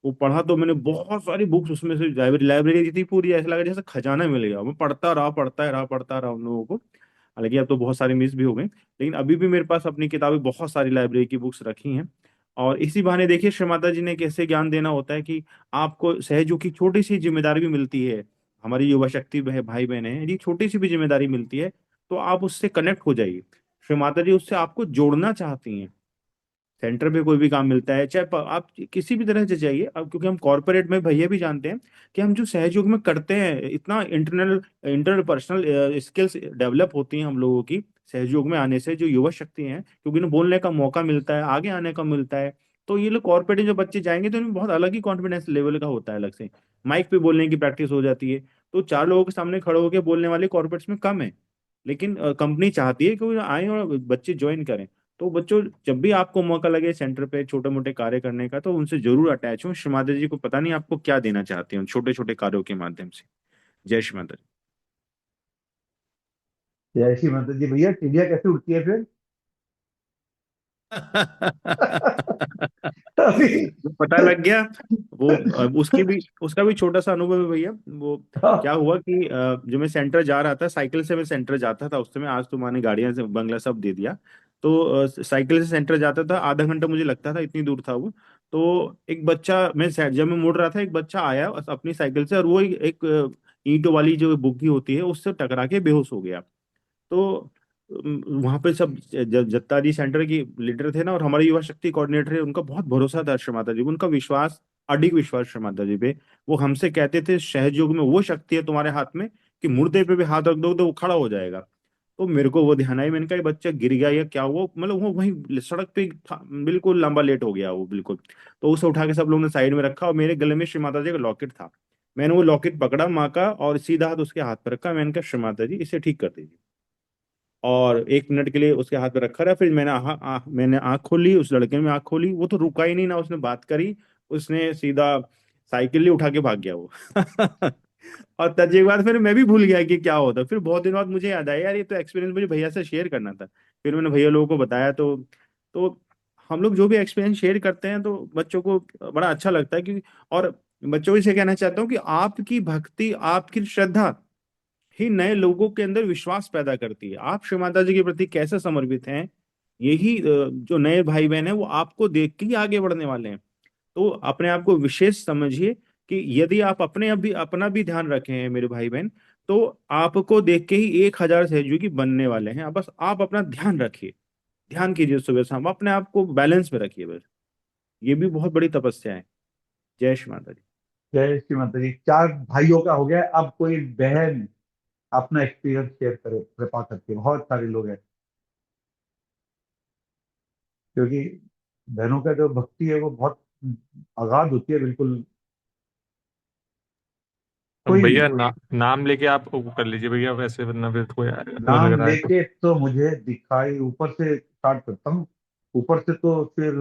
वो पढ़ा तो मैंने बहुत सारी बुक्स उसमें से, लाइब्रेरी लाइब्रेरी थी पूरी, ऐसा लगा जैसे खजाना मिल गया। मैं पढ़ता रहा उन लोगों को। हालांकि अब तो बहुत सारी मिस भी हो गई, लेकिन अभी भी मेरे पास अपनी किताबें बहुत सारी लाइब्रेरी की बुक्स रखी हैं। और इसी बहाने देखिए श्री माता जी ने कैसे ज्ञान देना होता है कि आपको सहयोग की छोटी सी जिम्मेदारी भी मिलती है। हमारी युवा शक्ति भाई बहन है, यदि छोटी सी भी जिम्मेदारी मिलती है तो आप उससे कनेक्ट हो जाइए। श्री माता जी उससे आपको जोड़ना चाहती हैं। सेंटर पे कोई भी काम मिलता है, चाहे आप किसी भी तरह से चाहिए, अब क्योंकि हम कॉर्पोरेट में भैया भी जानते हैं कि हम जो सहयोग में करते हैं, इतना इंटरनल पर्सनल स्किल्स डेवलप होती हैं हम लोगों की सहयोग में आने से, जो युवा शक्ति हैं, क्योंकि उन्हें बोलने का मौका मिलता है, आगे आने का मिलता है। तो ये लोग कॉर्पोरेट में जो बच्चे जाएंगे तो इनमें बहुत अलग ही कॉन्फिडेंस लेवल का होता है, अलग से माइक पे बोलने की प्रैक्टिस हो जाती है। तो चार लोगों के सामने खड़े होकर बोलने वाले कॉर्पोरेट्स में कम है। लेकिन कंपनी चाहती है कि वो आए और बच्चे ज्वाइन करें। तो बच्चों, जब भी आपको मौका लगे सेंटर पे छोटे मोटे कार्य करने का, तो उनसे जरूर अटैच हो। श्री माता जी को पता नहीं आपको क्या देना चाहते हैं उन छोटे छोटे कार्यों के माध्यम से। जय श्री माता जय श्री माता जी भैया, चिड़िया कैसे उड़ती है फिर? जी। अभी पता लग गया। वो उसकी भी उसका भी छोटा सा अनुभव है भैया। वो क्या हुआ कि जो मैं सेंटर जा रहा था, साइकिल से मैं सेंटर जाता था उस समय, आज तो मैंने गाड़ियां से बंगला सब दे दिया। तो साइकिल से सेंटर जाता था, आधा घंटा मुझे लगता था, इतनी दूर था वो। तो एक बच्चा, जब मैं मुड़ रहा था, एक बच्चा आया अपनी साइकिल से, और वो एक ईंटों वाली जो बुग्गी होती है उससे टकरा के बेहोश हो गया। तो वहां पे सब जत्ता जी सेंटर की लीडर थे ना, और हमारे युवा शक्ति कोऑर्डिनेटर है, उनका बहुत भरोसा था श्री माता जी पे, उनका विश्वास, अडिग विश्वास श्री माता जी पे। वो हमसे कहते थे सहयोग में वो शक्ति है तुम्हारे हाथ में कि मुर्दे पे भी हाथ रख दो तो वो खड़ा हो जाएगा। तो मेरे को वो ध्यान आई, मैंने कहा ये बच्चा गिर गया या क्या हुआ, मतलब वो वहीं सड़क पे था, बिल्कुल लंबा लेट हो गया वो बिल्कुल। तो उसे उठा के सब लोगों ने साइड में रखा, और मेरे गले में श्री माता जी का लॉकेट था। मैंने वो लॉकेट पकड़ा माँ का, और सीधा हाथ उसके हाथ पर रखा। मैंने कहा श्री माता जी इसे ठीक कर दीजिए। और 1 मिनट के लिए उसके हाथ में रखा रहा। फिर मैंने आंख खोली, उस लड़के ने आंख खोली, वो तो रुका ही नहीं ना, उसने बात करी। उसने सीधा साइकिल ही उठा के भाग गया वो। और तब एक बार फिर मैं भी भूल गया कि क्या होता। फिर बहुत दिन बाद मुझे याद आया, यार ये तो एक्सपीरियंस मुझे भैया से शेयर करना था। फिर मैंने भैया लोगों को बताया। तो हम लोग जो भी एक्सपीरियंस शेयर करते हैं तो बच्चों को बड़ा अच्छा लगता है कि। और बच्चों को से कहना चाहता हूँ कि आपकी भक्ति, आपकी श्रद्धा ही नए लोगों के अंदर विश्वास पैदा करती है। आप श्री माता जी के प्रति कैसे समर्पित हैं, यही जो नए भाई बहन हैं वो आपको देख के ही आगे बढ़ने वाले हैं। तो अपने आप को विशेष समझिए कि यदि आप अपने अभी अपना भी ध्यान रखे हैं मेरे भाई बहन, तो आपको देख के ही 1,000 सहयोगी बनने वाले हैं। बस आप अपना ध्यान रखिए, ध्यान कीजिए सुबह शाम, अपने आप को बैलेंस में रखिए बस। ये भी बहुत बड़ी तपस्या है। जय श्री माता जी। जय श्री माता जी। 4 भाइयों का हो गया, अब कोई बहन अपना एक्सपीरियंस शेयर करे कृपा करके। बहुत सारे लोग हैं, क्योंकि बहनों का जो भक्ति है वो बहुत अगाध होती है। बिल्कुल तो कोई भी भैया नाम लेके आप वो कर लीजिए भैया, वैसे वरना फिर कोई वो लग नाम रहा है तो। लेके तो मुझे दिखाई ऊपर से स्टार्ट करता हूँ। ऊपर से तो फिर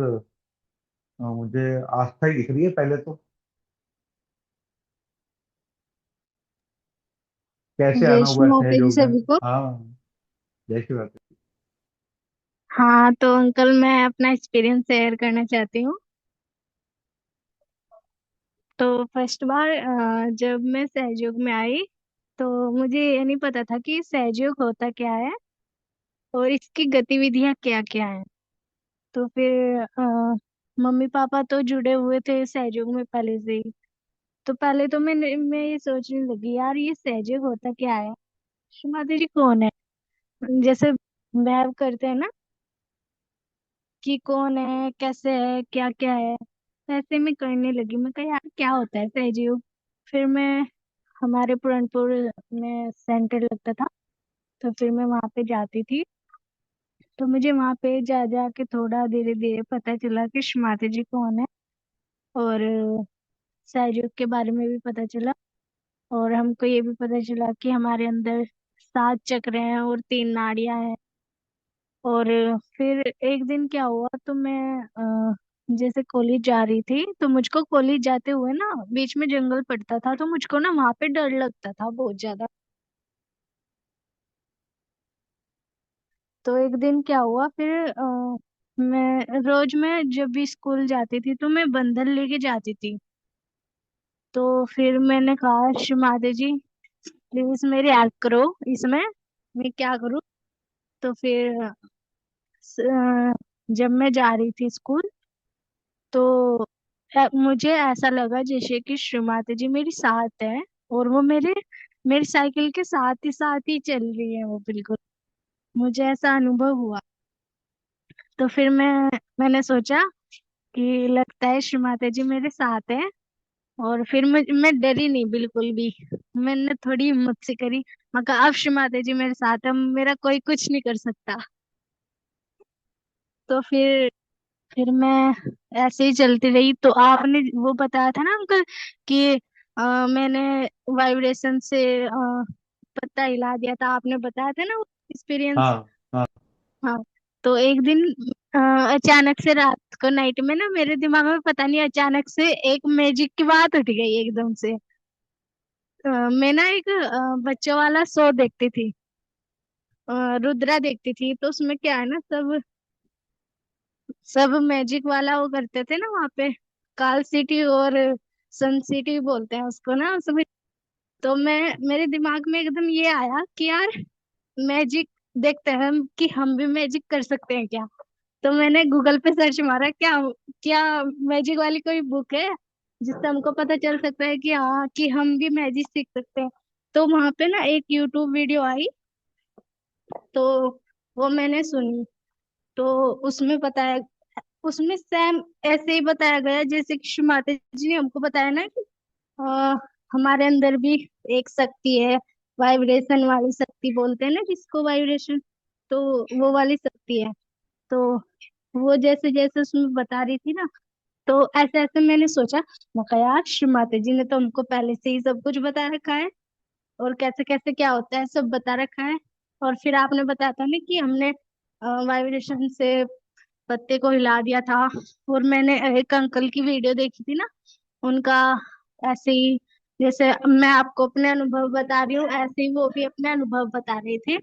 मुझे आस्था ही दिख रही है पहले तो। कैसे जय आना श्री हुआ है माता जी सहयोग में। सभी को। हाँ, जय श्री माता जी। हाँ तो अंकल, मैं अपना एक्सपीरियंस शेयर करना चाहती हूँ। तो फर्स्ट बार जब मैं सहयोग में आई, तो मुझे ये नहीं पता था कि सहयोग होता क्या है और इसकी गतिविधियां क्या क्या हैं। तो फिर मम्मी पापा तो जुड़े हुए थे सहयोग में पहले से ही। तो पहले तो मैं ये सोचने लगी, यार ये सहयोग होता क्या है, माता जी कौन है, जैसे बिहेव करते हैं ना कि कौन है, कैसे है, क्या क्या है, ऐसे में करने लगी। मैं कहा यार क्या होता है सहयोग। फिर मैं, हमारे पुरनपुर में सेंटर लगता था, तो फिर मैं वहां पे जाती थी। तो मुझे वहां पे जा जा के थोड़ा धीरे धीरे पता चला कि माता जी कौन है, और सहयोग के बारे में भी पता चला। और हमको ये भी पता चला कि हमारे अंदर 7 चक्र हैं और 3 नाड़ियां हैं। और फिर एक दिन क्या हुआ, तो मैं जैसे कॉलेज जा रही थी, तो मुझको कॉलेज जाते हुए ना बीच में जंगल पड़ता था, तो मुझको ना वहां पे डर लगता था बहुत ज्यादा। तो एक दिन क्या हुआ फिर, मैं जब भी स्कूल जाती थी तो मैं बंधन लेके जाती थी। तो फिर मैंने कहा, माता जी प्लीज मेरी हेल्प करो इसमें, मैं क्या करूँ। तो फिर जब मैं जा रही थी स्कूल, तो मुझे ऐसा लगा जैसे कि श्री माता जी मेरी साथ है, और वो मेरी साइकिल के साथ ही चल रही है वो, बिल्कुल मुझे ऐसा अनुभव हुआ। तो फिर मैंने सोचा कि लगता है श्री माता जी मेरे साथ है। और फिर मैं डरी नहीं बिल्कुल भी। मैंने थोड़ी हिम्मत से करी, मैं कहा अब श्री माता जी मेरे साथ है, मेरा कोई कुछ नहीं कर सकता। तो फिर मैं ऐसे ही चलती रही। तो आपने वो बताया था ना अंकल कि मैंने वाइब्रेशन से पत्ता हिला दिया था, आपने बताया था ना वो एक्सपीरियंस। हाँ हाँ हाँ। तो एक दिन अ, अचानक से रात को नाइट में ना मेरे दिमाग में पता नहीं अचानक से एक मैजिक की बात उठ गई एकदम से। मैं ना एक बच्चों वाला शो देखती थी, रुद्रा देखती थी। तो उसमें क्या है ना, सब सब मैजिक वाला वो करते थे ना वहाँ पे, काल सिटी और सन सिटी बोलते हैं उसको ना उसमें। तो मेरे दिमाग में एकदम ये आया कि यार मैजिक देखते हैं हम कि हम भी मैजिक कर सकते हैं क्या। तो मैंने गूगल पे सर्च मारा, क्या क्या मैजिक वाली कोई बुक है जिससे हमको पता चल सकता है कि हाँ कि हम भी मैजिक सीख सकते हैं। तो वहां पे ना एक यूट्यूब वीडियो आई, तो वो मैंने सुनी। तो उसमें बताया, उसमें सेम ऐसे ही बताया गया जैसे कि श्री माता जी ने हमको बताया ना कि आ, हमारे अंदर भी एक शक्ति है, वाइब्रेशन वाली शक्ति बोलते हैं ना जिसको, वाइब्रेशन। तो वो वाली शक्ति है। तो वो जैसे जैसे उसमें बता रही थी ना, तो ऐसे ऐसे मैंने सोचा, मैं कहा यार श्री माता जी ने तो हमको पहले से ही सब कुछ बता रखा है, और कैसे कैसे क्या होता है सब बता रखा है। और फिर आपने बताया था ना कि हमने वाइब्रेशन से पत्ते को हिला दिया था। और मैंने एक अंकल की वीडियो देखी थी ना, उनका ऐसे ही जैसे मैं आपको अपने अनुभव बता रही हूँ, ऐसे ही वो भी अपने अनुभव बता रहे थे।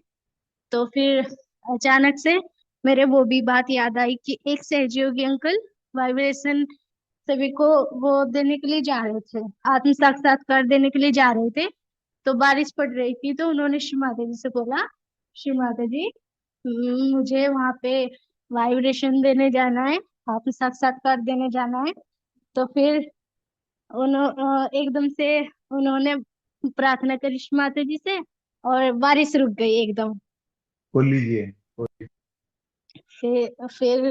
तो फिर अचानक से मेरे वो भी बात याद आई कि एक सहयोगी अंकल वाइब्रेशन सभी को वो देने के लिए जा रहे थे, आत्म साक्षात्कार देने के लिए जा रहे थे। तो बारिश पड़ रही थी, तो उन्होंने श्री माता जी से बोला, श्री माता जी मुझे वहां पे वाइब्रेशन देने जाना है, आत्म साक्षात्कार देने जाना है। तो फिर एकदम से उन्होंने प्रार्थना करी श्री माता जी से, और बारिश रुक गई एकदम। बोल लीजिए। फिर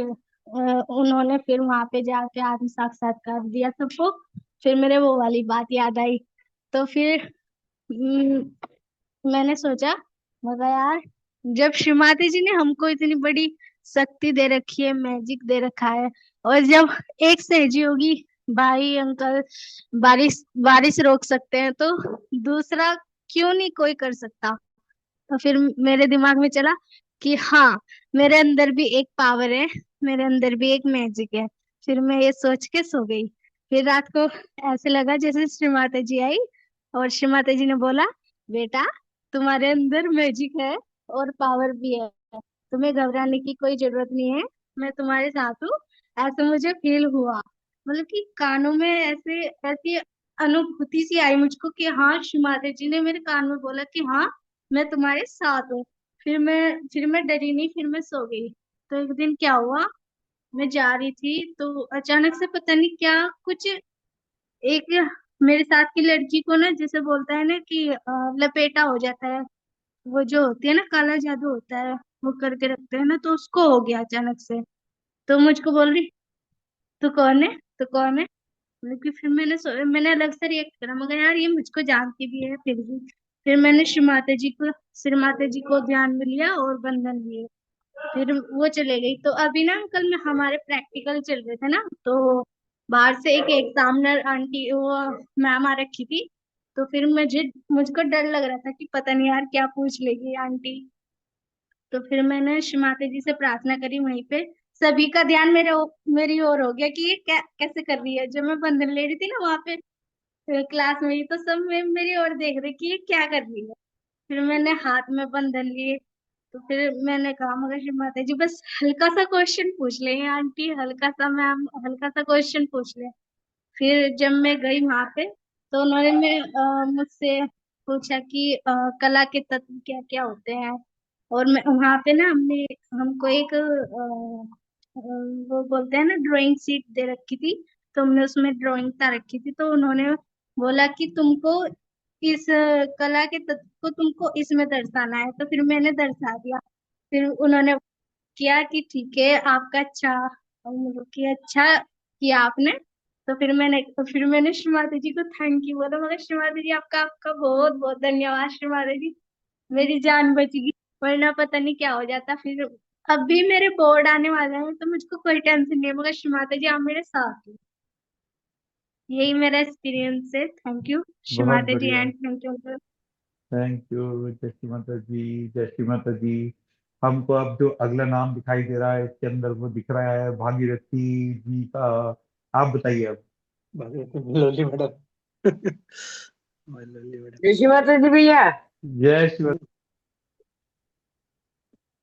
उन्होंने फिर वहां पे जाके आत्म साक्षात्कार दिया सबको। फिर मेरे वो वाली बात याद आई। तो फिर मैंने सोचा, मगर यार, जब श्री माता जी ने हमको इतनी बड़ी शक्ति दे रखी है, मैजिक दे रखा है, और जब एक सहयोगी भाई अंकल बारिश बारिश रोक सकते हैं, तो दूसरा क्यों नहीं कोई कर सकता। तो फिर मेरे दिमाग में चला कि हाँ, मेरे अंदर भी एक पावर है, मेरे अंदर भी एक मैजिक है। फिर मैं ये सोच के सो गई। फिर रात को ऐसे लगा जैसे श्री माता जी आई, और श्री माता जी ने बोला, बेटा, तुम्हारे अंदर मैजिक है और पावर भी है, तुम्हें घबराने की कोई जरूरत नहीं है, मैं तुम्हारे साथ हूँ। ऐसे मुझे फील हुआ, मतलब कि कानों में ऐसे ऐसी अनुभूति सी आई मुझको कि हाँ, श्री माता जी ने मेरे कान में बोला कि हाँ, मैं तुम्हारे साथ हूँ। फिर मैं डरी नहीं, फिर मैं सो गई। तो एक दिन क्या हुआ, मैं जा रही थी तो अचानक से पता नहीं क्या कुछ, एक मेरे साथ की लड़की को ना, जैसे बोलता है ना कि लपेटा हो जाता है, वो जो होती है ना, काला जादू होता है, वो करके रखते हैं ना, तो उसको हो गया अचानक से। तो मुझको बोल रही, तू कौन है, तू कौन है। मतलब कि फिर मैंने अलग से रिएक्ट करा, मगर यार ये मुझको जानती भी है फिर भी। फिर मैंने श्री माता जी को ध्यान में लिया और बंधन लिए। फिर वो चले गई। तो अभी ना कल में हमारे प्रैक्टिकल चल रहे थे ना, तो बाहर से एक एग्जामिनर आंटी, वो मैम आ रखी थी। तो फिर मुझको डर लग रहा था कि पता नहीं यार क्या पूछ लेगी आंटी। तो फिर मैंने श्री माता जी से प्रार्थना करी वहीं पे। सभी का ध्यान मेरी ओर हो गया कि ये कैसे कर रही है। जब मैं बंधन ले रही थी ना वहां पे क्लास में ही, तो सब मेरी ओर देख रहे कि ये क्या कर रही है। फिर मैंने हाथ में बंधन लिए। तो फिर मैंने कहा, मगर श्री माता जी बस हल्का सा क्वेश्चन पूछ ले आंटी, हल्का सा मैम, हल्का सा क्वेश्चन पूछ ले। फिर जब मैं गई वहां पे, तो उन्होंने मुझसे पूछा कि कला के तत्व क्या क्या होते हैं। और मैं वहां पे ना, हमको एक वो बोलते हैं ना, ड्राइंग शीट दे रखी थी। तो हमने उसमें ड्राइंग ता रखी थी। तो उन्होंने बोला कि तुमको इस कला के तत्व को तुमको इसमें दर्शाना है। तो फिर मैंने दर्शा दिया। फिर उन्होंने किया कि ठीक है आपका अच्छा, और मुझे कि अच्छा किया आपने। तो फिर मैंने श्री माता जी को थैंक यू बोला, मगर श्री माता जी आपका आपका बहुत बहुत धन्यवाद श्री माता जी, मेरी जान बच गई, वरना पता नहीं क्या हो जाता। फिर अब भी मेरे बोर्ड आने वाले हैं, तो मुझको कोई टेंशन नहीं है, मगर श्री माता जी आप मेरे साथ हो। यही मेरा एक्सपीरियंस है। थैंक यू श्री बहुत माता जी, बढ़िया। And thank you. Thank you. जय श्री माता जी, जय श्री माता जी। हमको अब जो अगला नाम दिखाई दे रहा है इसके अंदर, वो दिख रहा है भागीरथी जी का। आप बताइए अब। Lolly madam. Lolly madam. जय श्री माता जी भैया। जय श्री माता।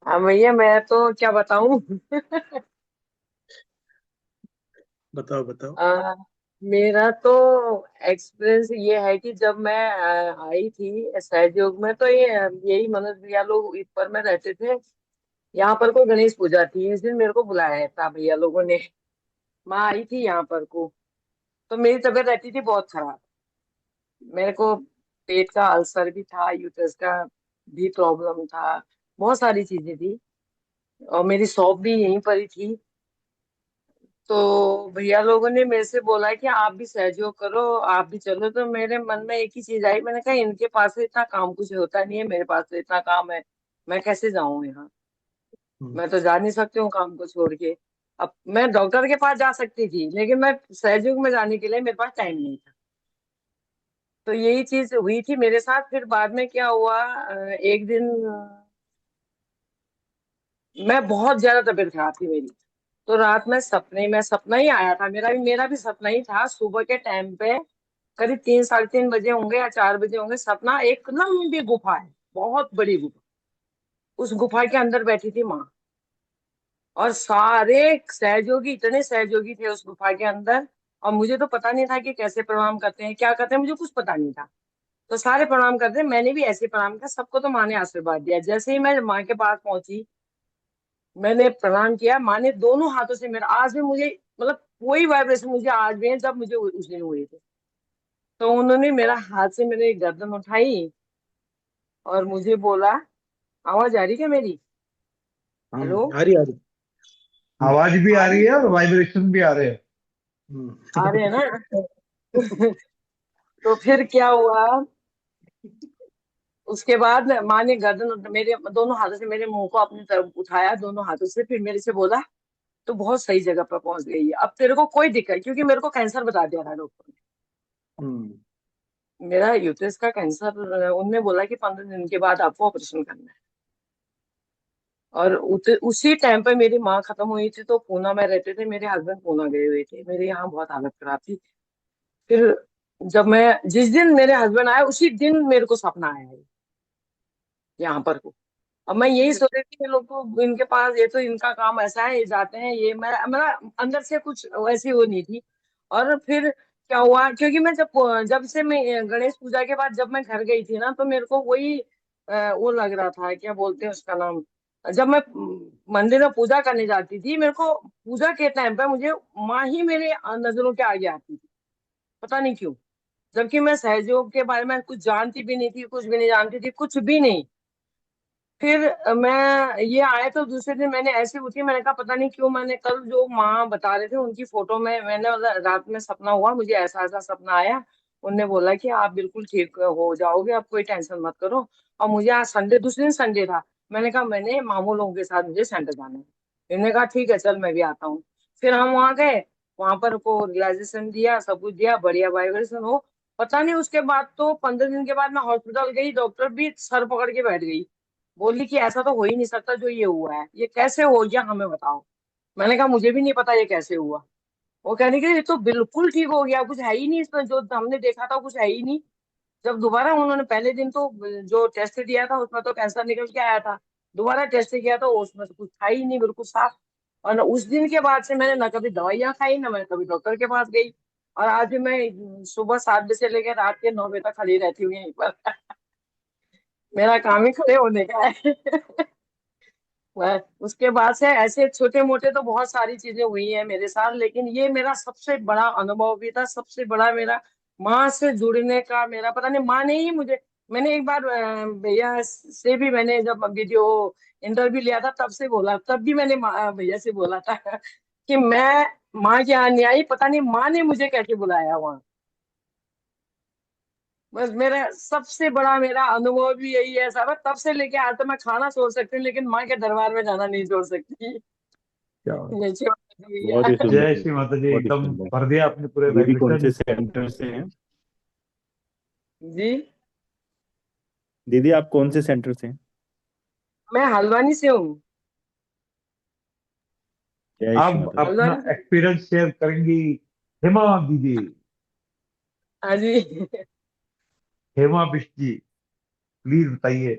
हाँ भैया, मैं तो क्या बताऊं। बताओ बताओ। मेरा तो एक्सपीरियंस ये है कि जब मैं आई थी सहयोग में, तो यही मनोज भैया लोग ऊपर में रहते थे। यहाँ पर कोई गणेश पूजा थी, इस दिन मेरे को बुलाया था भैया लोगों ने। मैं आई थी यहाँ पर को, तो मेरी तबीयत रहती थी बहुत खराब। मेरे को पेट का अल्सर भी था, यूट्रस का भी प्रॉब्लम था, बहुत सारी चीजें थी। और मेरी शॉप भी यहीं पर ही थी। तो भैया लोगों ने मेरे से बोला कि आप भी सहयोग करो, आप भी चलो। तो मेरे मन में एक ही चीज आई, मैंने कहा इनके पास तो इतना काम कुछ होता नहीं है, मेरे पास तो इतना काम है, मैं कैसे जाऊं यहाँ। मैं तो जा नहीं सकती हूँ काम को छोड़ के। अब मैं डॉक्टर के पास जा सकती थी, लेकिन मैं सहयोग में जाने के लिए मेरे पास टाइम नहीं था। तो यही चीज हुई थी मेरे साथ। फिर बाद में क्या हुआ, एक दिन मैं बहुत ज्यादा तबीयत खराब थी मेरी। तो रात में सपना ही आया था, मेरा भी सपना ही था। सुबह के टाइम पे करीब 3 साढ़े 3 बजे होंगे या 4 बजे होंगे, सपना एक लंबी गुफा है, बहुत बड़ी गुफा, उस गुफा के अंदर बैठी थी माँ। और सारे सहयोगी, इतने सहयोगी थे उस गुफा के अंदर, और मुझे तो पता नहीं था कि कैसे प्रणाम करते हैं, क्या करते हैं, मुझे कुछ पता नहीं था। तो सारे प्रणाम करते हैं, मैंने भी ऐसे प्रणाम किया, सबको तो माँ ने आशीर्वाद दिया। जैसे ही मैं माँ के पास पहुंची, मैंने प्रणाम किया, माँ ने दोनों हाथों से मेरा, आज भी मुझे मतलब वही वाइब्रेशन मुझे आज भी है जब मुझे उस दिन हुए थे। तो उन्होंने मेरा हाथ से मेरी गर्दन उठाई और मुझे बोला, आवाज आ रही क्या मेरी? हेलो? आ रही, आ रही। आवाज भी आ आ रही रही है और वाइब्रेशन भी आ रहे हैं। आ रहे हैं ना? तो फिर क्या हुआ, उसके बाद माँ ने मेरे दोनों हाथों से मेरे मुंह को अपनी तरफ उठाया, दोनों हाथों से, फिर मेरे से बोला, तो बहुत सही जगह पर पहुंच गई है, अब तेरे को कोई दिक्कत, क्योंकि मेरे को कैंसर बता दिया था डॉक्टर ने, मेरा यूट्रस का कैंसर। उनने बोला कि 15 दिन के बाद आपको ऑपरेशन करना है। और उसी टाइम पे मेरी माँ खत्म हुई थी, तो पूना में रहते थे, मेरे हस्बैंड पूना गए हुए थे, मेरे यहाँ बहुत हालत खराब थी। फिर जब मैं, जिस दिन मेरे हस्बैंड आए उसी दिन मेरे को सपना आया है यहाँ पर को। अब मैं यही सोच रही थी, ये लोग तो इनके पास, ये तो इनका काम ऐसा है, ये जाते हैं, ये मेरा अंदर से कुछ वैसी वो नहीं थी। और फिर क्या हुआ, क्योंकि मैं जब जब से मैं गणेश पूजा के बाद जब मैं घर गई थी ना, तो मेरे को वही वो लग रहा था, क्या बोलते हैं उसका नाम, जब मैं मंदिर में पूजा करने जाती थी, मेरे को पूजा के टाइम पे मुझे माँ ही मेरे नजरों के आगे आती थी, पता नहीं क्यों। जबकि मैं सहयोग के बारे में कुछ जानती भी नहीं थी, कुछ भी नहीं जानती थी, कुछ भी नहीं। फिर मैं ये आए तो दूसरे दिन मैंने ऐसे उठी, मैंने कहा पता नहीं क्यों, मैंने कल जो माँ बता रहे थे उनकी फोटो में मैंने रात में सपना हुआ, मुझे ऐसा ऐसा सपना आया। उनने बोला कि आप बिल्कुल ठीक हो जाओगे, आप कोई टेंशन मत करो। और मुझे आज संडे, दूसरे दिन संडे था, मैंने कहा मैंने मामू लोगों के साथ मुझे सेंटर जाना है। इन्होंने कहा ठीक है चल मैं भी आता हूँ। फिर हम वहाँ गए, वहां पर को रिलैक्सेशन दिया, सब कुछ दिया, बढ़िया वाइब्रेशन हो। पता नहीं उसके बाद तो 15 दिन के बाद मैं हॉस्पिटल गई, डॉक्टर भी सर पकड़ के बैठ गई, बोली कि ऐसा तो हो ही नहीं सकता जो ये हुआ है, ये कैसे हो गया हमें बताओ। मैंने कहा मुझे भी नहीं पता ये कैसे हुआ। वो कहने के ये तो बिल्कुल ठीक हो गया, कुछ है ही नहीं इसमें, जो हमने देखा था कुछ है ही नहीं। जब दोबारा उन्होंने पहले दिन तो जो टेस्ट दिया था उसमें तो कैंसर निकल के आया था, दोबारा टेस्ट किया तो उसमें तो कुछ था ही नहीं, बिल्कुल साफ। और उस दिन के बाद से मैंने ना कभी दवाइयाँ खाई, ना मैं कभी डॉक्टर के पास गई। और आज भी मैं सुबह 7 बजे से लेकर रात के 9 बजे तक खड़ी रहती हूँ यहीं पर। मेरा काम ही खड़े होने का है। उसके बाद से ऐसे छोटे मोटे तो बहुत सारी चीजें हुई हैं मेरे साथ, लेकिन ये मेरा सबसे बड़ा अनुभव भी था, सबसे बड़ा मेरा माँ से जुड़ने का, मेरा पता नहीं, माँ ने ही मुझे, मैंने एक बार भैया से भी मैंने जब वीडियो इंटरव्यू लिया था तब से बोला, तब भी मैंने भैया से बोला था कि मैं माँ के यहाँ नहीं आई, पता नहीं माँ ने मुझे कैसे बुलाया वहाँ। बस मेरा सबसे बड़ा मेरा अनुभव भी यही है साहब, तब से लेके आज तक मैं खाना छोड़ सकती हूँ लेकिन माँ के दरबार में जाना नहीं छोड़ सकती। क्या बात। ये अच्छी बात है बहुत ही भैया। सुंदर, जय श्री माता जी, बहुत ही एकदम सुंदर। भर दिया आपने पूरे दीदी कौन से वाइब्रेशन। सेंटर से हैं? जी, दीदी आप कौन से सेंटर से हैं? मैं हल्द्वानी से हूँ। जय श्री अब माता दी। अपना हल्द्वानी से। एक्सपीरियंस शेयर करेंगी हेमा दीदी। हाँ जी। हेमा बिष्ट जी, प्लीज बताइए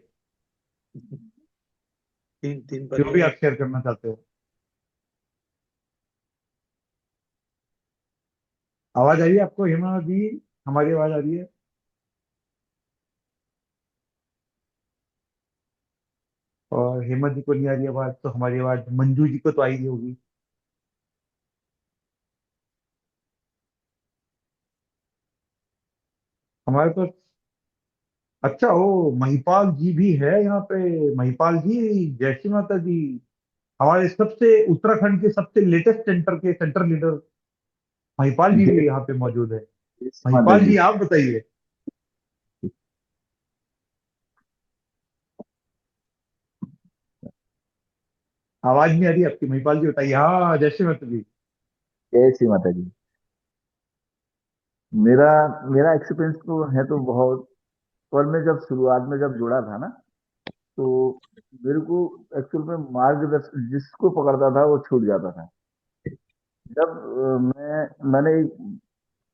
तीन तीन जो भी पन्ने। आप शेयर करना चाहते हो। आवाज आ रही है आपको हेमा जी? हमारी आवाज आ रही है? और हेमा जी को नहीं आ रही आवाज, तो हमारी आवाज मंजू जी को तो आई होगी। हमारे तो, अच्छा ओ महिपाल जी भी है यहाँ पे। महिपाल जी, जय श्री माता जी। हमारे सबसे उत्तराखंड के सबसे लेटेस्ट सेंटर के सेंटर लीडर महिपाल जी भी जय यहाँ पे मौजूद है। श्री माता महिपाल जी। जी आप बताइए। आवाज नहीं आ रही आपकी, महिपाल जी बताइए। हाँ, जय श्री माता जी। जय श्री माता जी। मेरा मेरा एक्सपीरियंस तो है तो बहुत, पर मैं जब शुरुआत में जब जुड़ा था ना, तो मेरे को एक्चुअल में मार्गदर्शन जिसको पकड़ता था वो छूट जाता था। जब मैंने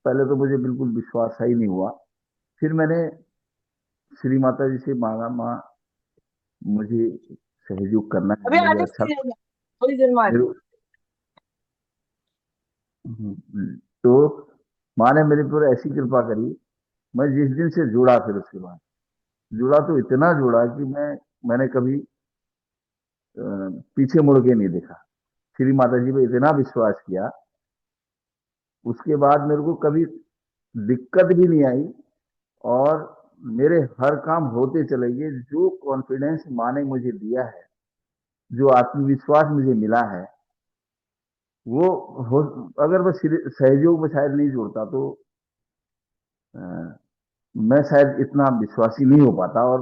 पहले तो मुझे बिल्कुल विश्वास ही नहीं हुआ। फिर मैंने श्री माता जी से मांगा, माँ मुझे सहयोग करना है, अभी मुझे आगे अच्छा थोड़ी देर में आ मेरे रही तो माँ ने मेरे पर ऐसी कृपा करी। मैं जिस दिन से जुड़ा, फिर उसके बाद जुड़ा तो इतना जुड़ा कि मैंने कभी पीछे मुड़ के नहीं देखा। श्री माता जी पे इतना विश्वास किया, उसके बाद मेरे को कभी दिक्कत भी नहीं आई। और मेरे हर काम होते चले गए। जो कॉन्फिडेंस माँ ने मुझे दिया है, जो आत्मविश्वास मुझे मिला है, वो हो, अगर मैं सहयोग में शायद नहीं जुड़ता तो अ, मैं शायद इतना विश्वासी नहीं हो पाता और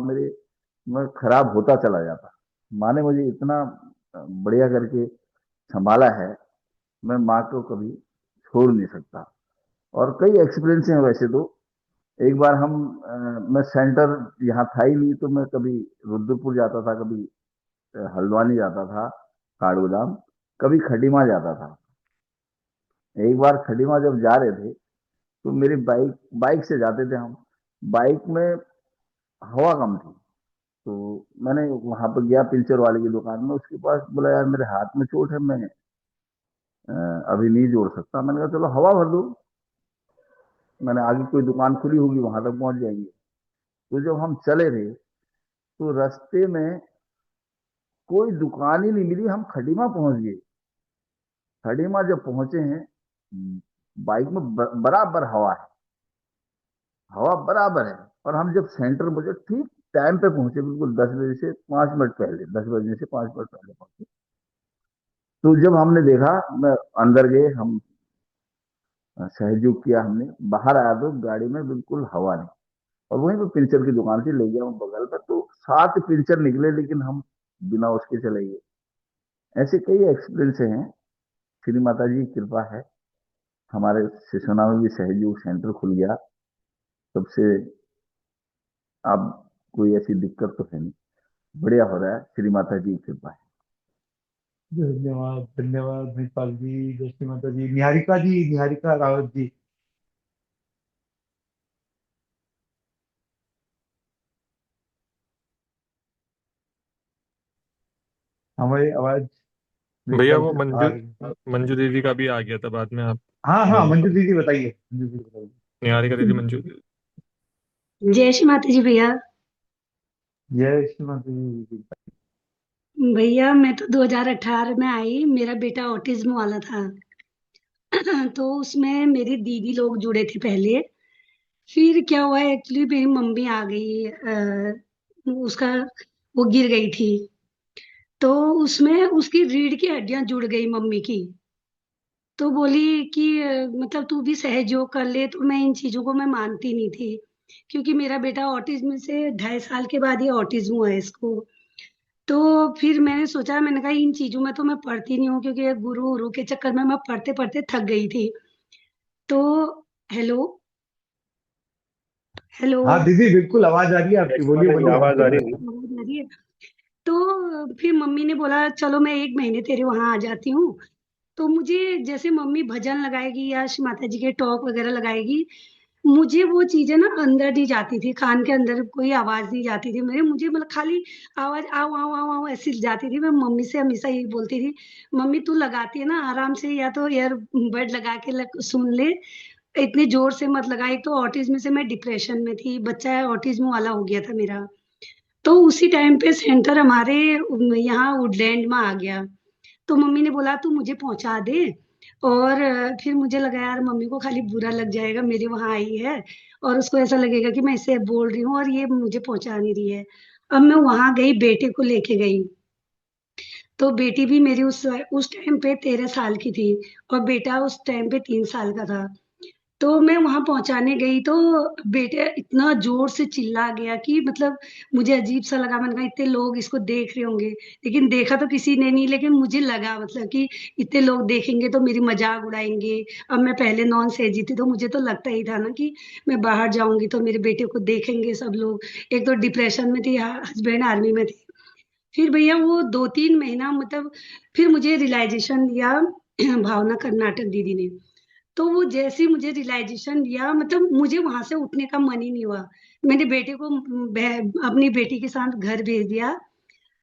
मैं खराब होता चला जाता। माँ ने मुझे इतना बढ़िया करके संभाला है, मैं माँ को कभी छोड़ नहीं सकता। और कई एक्सपीरियंस हैं वैसे तो। एक बार मैं सेंटर यहाँ था ही नहीं, तो मैं कभी रुद्रपुर जाता था, कभी हल्द्वानी जाता था, काठगोदाम, कभी खटीमा जाता था। एक बार खटीमा जब जा रहे थे तो मेरी बाइक बाइक से जाते थे हम। बाइक में हवा कम थी, तो मैंने वहां पर गया पिंचर वाले की दुकान में, उसके पास बोला यार मेरे हाथ में चोट है, मैं अभी नहीं जोड़ सकता। मैंने कहा चलो हवा भर दो, मैंने आगे कोई दुकान खुली होगी वहां तक पहुंच जाएंगे। तो जब हम चले थे तो रास्ते में कोई दुकान ही नहीं मिली, हम खडीमा पहुंच गए। खडीमा जब पहुंचे हैं, बाइक में बराबर हवा है, हवा बराबर है। और हम जब सेंटर पहुंचे, ठीक टाइम पे पहुंचे, बिल्कुल 10 बजे से 5 मिनट पहले, 10 बजने से 5 मिनट पहले पहुंचे। तो जब हमने देखा, मैं अंदर गए, हम सहयोग किया हमने, बाहर आया तो गाड़ी में बिल्कुल हवा नहीं। और वहीं पे पिंचर की दुकान थी, ले गया मैं बगल में, तो 7 पिंचर निकले, लेकिन हम बिना उसके चले गए। ऐसे कई एक्सपीरियंस हैं। श्री माता जी की कृपा है, हमारे सिसोना में भी सहयोग सेंटर खुल गया तब से। अब कोई ऐसी दिक्कत तो है नहीं, बढ़िया हो रहा है, श्री माता जी की कृपा है। धन्यवाद धन्यवाद मणिपाल जी, जय श्री माता जी। निहारिका जी, निहारिका रावत जी। हमारी आवाज मेरे भैया ख्याल वो से आ मंजू रही है। मंजू दीदी का भी आ गया था बाद में, आप हाँ हाँ, दोनों मंजू का, दीदी बताइए, मंजू दीदी बताइए। निहारिका दीदी, मंजू दीदी। जय श्री माता जी भैया। जय श्री माता जी। भैया मैं तो 2018 में आई, मेरा बेटा ऑटिज्म वाला था। तो उसमें मेरी दीदी लोग जुड़े थे पहले। फिर क्या हुआ, एक्चुअली मेरी मम्मी आ गई, उसका वो गिर गई थी, तो उसमें उसकी रीढ़ की हड्डियां जुड़ गई मम्मी की। तो बोली कि मतलब तू भी सहयोग कर ले। तो मैं इन चीजों को मैं मानती नहीं थी, क्योंकि मेरा बेटा ऑटिज्म से 2.5 साल के बाद ही ऑटिज्म हुआ है इसको। तो फिर मैंने सोचा, मैंने कहा इन चीजों में तो मैं पढ़ती नहीं हूँ, क्योंकि गुरु गुरु के चक्कर में मैं पढ़ते पढ़ते थक गई थी। तो हेलो, हेलो, हाँ दीदी, बिल्कुल आवाज आ रही है आपकी, बोलिए बोलिए, आवाज आपकी आ आवाज रही आ रही है। है। आवाज आ रही है? तो फिर मम्मी ने बोला चलो मैं 1 महीने तेरे वहां आ जाती हूँ। तो मुझे जैसे मम्मी भजन लगाएगी या श्री माता जी के टॉक वगैरह लगाएगी, मुझे वो चीजें ना अंदर नहीं जाती थी, कान के अंदर कोई आवाज नहीं जाती थी मेरे, मुझे मतलब खाली आवाज आओ आओ आओ आओ ऐसी जाती थी। मैं मम्मी से हमेशा यही बोलती थी, मम्मी तू लगाती है ना आराम से, या तो ईयर बड लगा के सुन ले, इतने जोर से मत लगा। एक तो ऑटिज्म से मैं डिप्रेशन में थी, बच्चा ऑटिज्म वाला हो गया था मेरा। तो उसी टाइम पे सेंटर हमारे यहाँ वुडलैंड में आ गया। तो मम्मी ने बोला तू मुझे पहुंचा दे। और फिर मुझे लगा यार मम्मी को खाली बुरा लग जाएगा, मेरे वहां आई है और उसको ऐसा लगेगा कि मैं इसे बोल रही हूँ और ये मुझे पहुंचा नहीं रही है। अब मैं वहां गई, बेटे को लेके गई। तो बेटी भी मेरी उस टाइम पे 13 साल की थी और बेटा उस टाइम पे 3 साल का था। तो मैं वहां पहुंचाने गई तो बेटे इतना जोर से चिल्ला गया कि मतलब मुझे अजीब सा लगा। मैंने कहा इतने लोग इसको देख रहे होंगे, लेकिन देखा तो किसी ने नहीं, लेकिन मुझे लगा मतलब कि इतने लोग देखेंगे तो मेरी मजाक उड़ाएंगे। अब मैं पहले नॉन सेजी थी, तो मुझे तो लगता ही था ना कि मैं बाहर जाऊंगी तो मेरे बेटे को देखेंगे सब लोग। एक तो डिप्रेशन में थी, हस्बैंड आर्मी में थे। फिर भैया वो 2-3 महीना मतलब, फिर मुझे रियलाइजेशन दिया भावना कर्नाटक दीदी ने। तो वो जैसे ही मुझे रियलाइजेशन दिया, मतलब मुझे वहां से उठने का मन ही नहीं हुआ। मैंने बेटे को अपनी बेटी के साथ घर भेज दिया।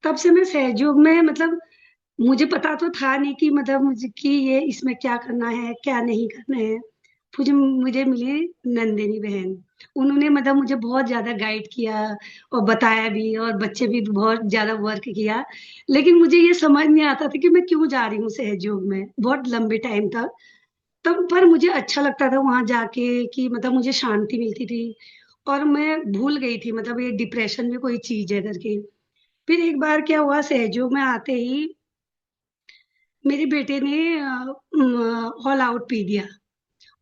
तब से मैं सहयोग में, मतलब मुझे पता तो था नहीं कि मतलब मुझे कि ये इसमें क्या करना है क्या नहीं करना है। मुझे मुझे मिली नंदिनी बहन। उन्होंने मतलब मुझे बहुत ज्यादा गाइड किया और बताया भी, और बच्चे भी बहुत ज्यादा वर्क किया। लेकिन मुझे ये समझ नहीं आता था कि मैं क्यों जा रही हूँ सहयोग में बहुत लंबे टाइम तक। तब पर मुझे अच्छा लगता था वहां जाके, कि मतलब मुझे शांति मिलती थी। और मैं भूल गई थी मतलब ये डिप्रेशन में कोई चीज है करके। फिर एक बार क्या हुआ, सहयोग में आते ही मेरे बेटे ने ऑल आउट पी दिया।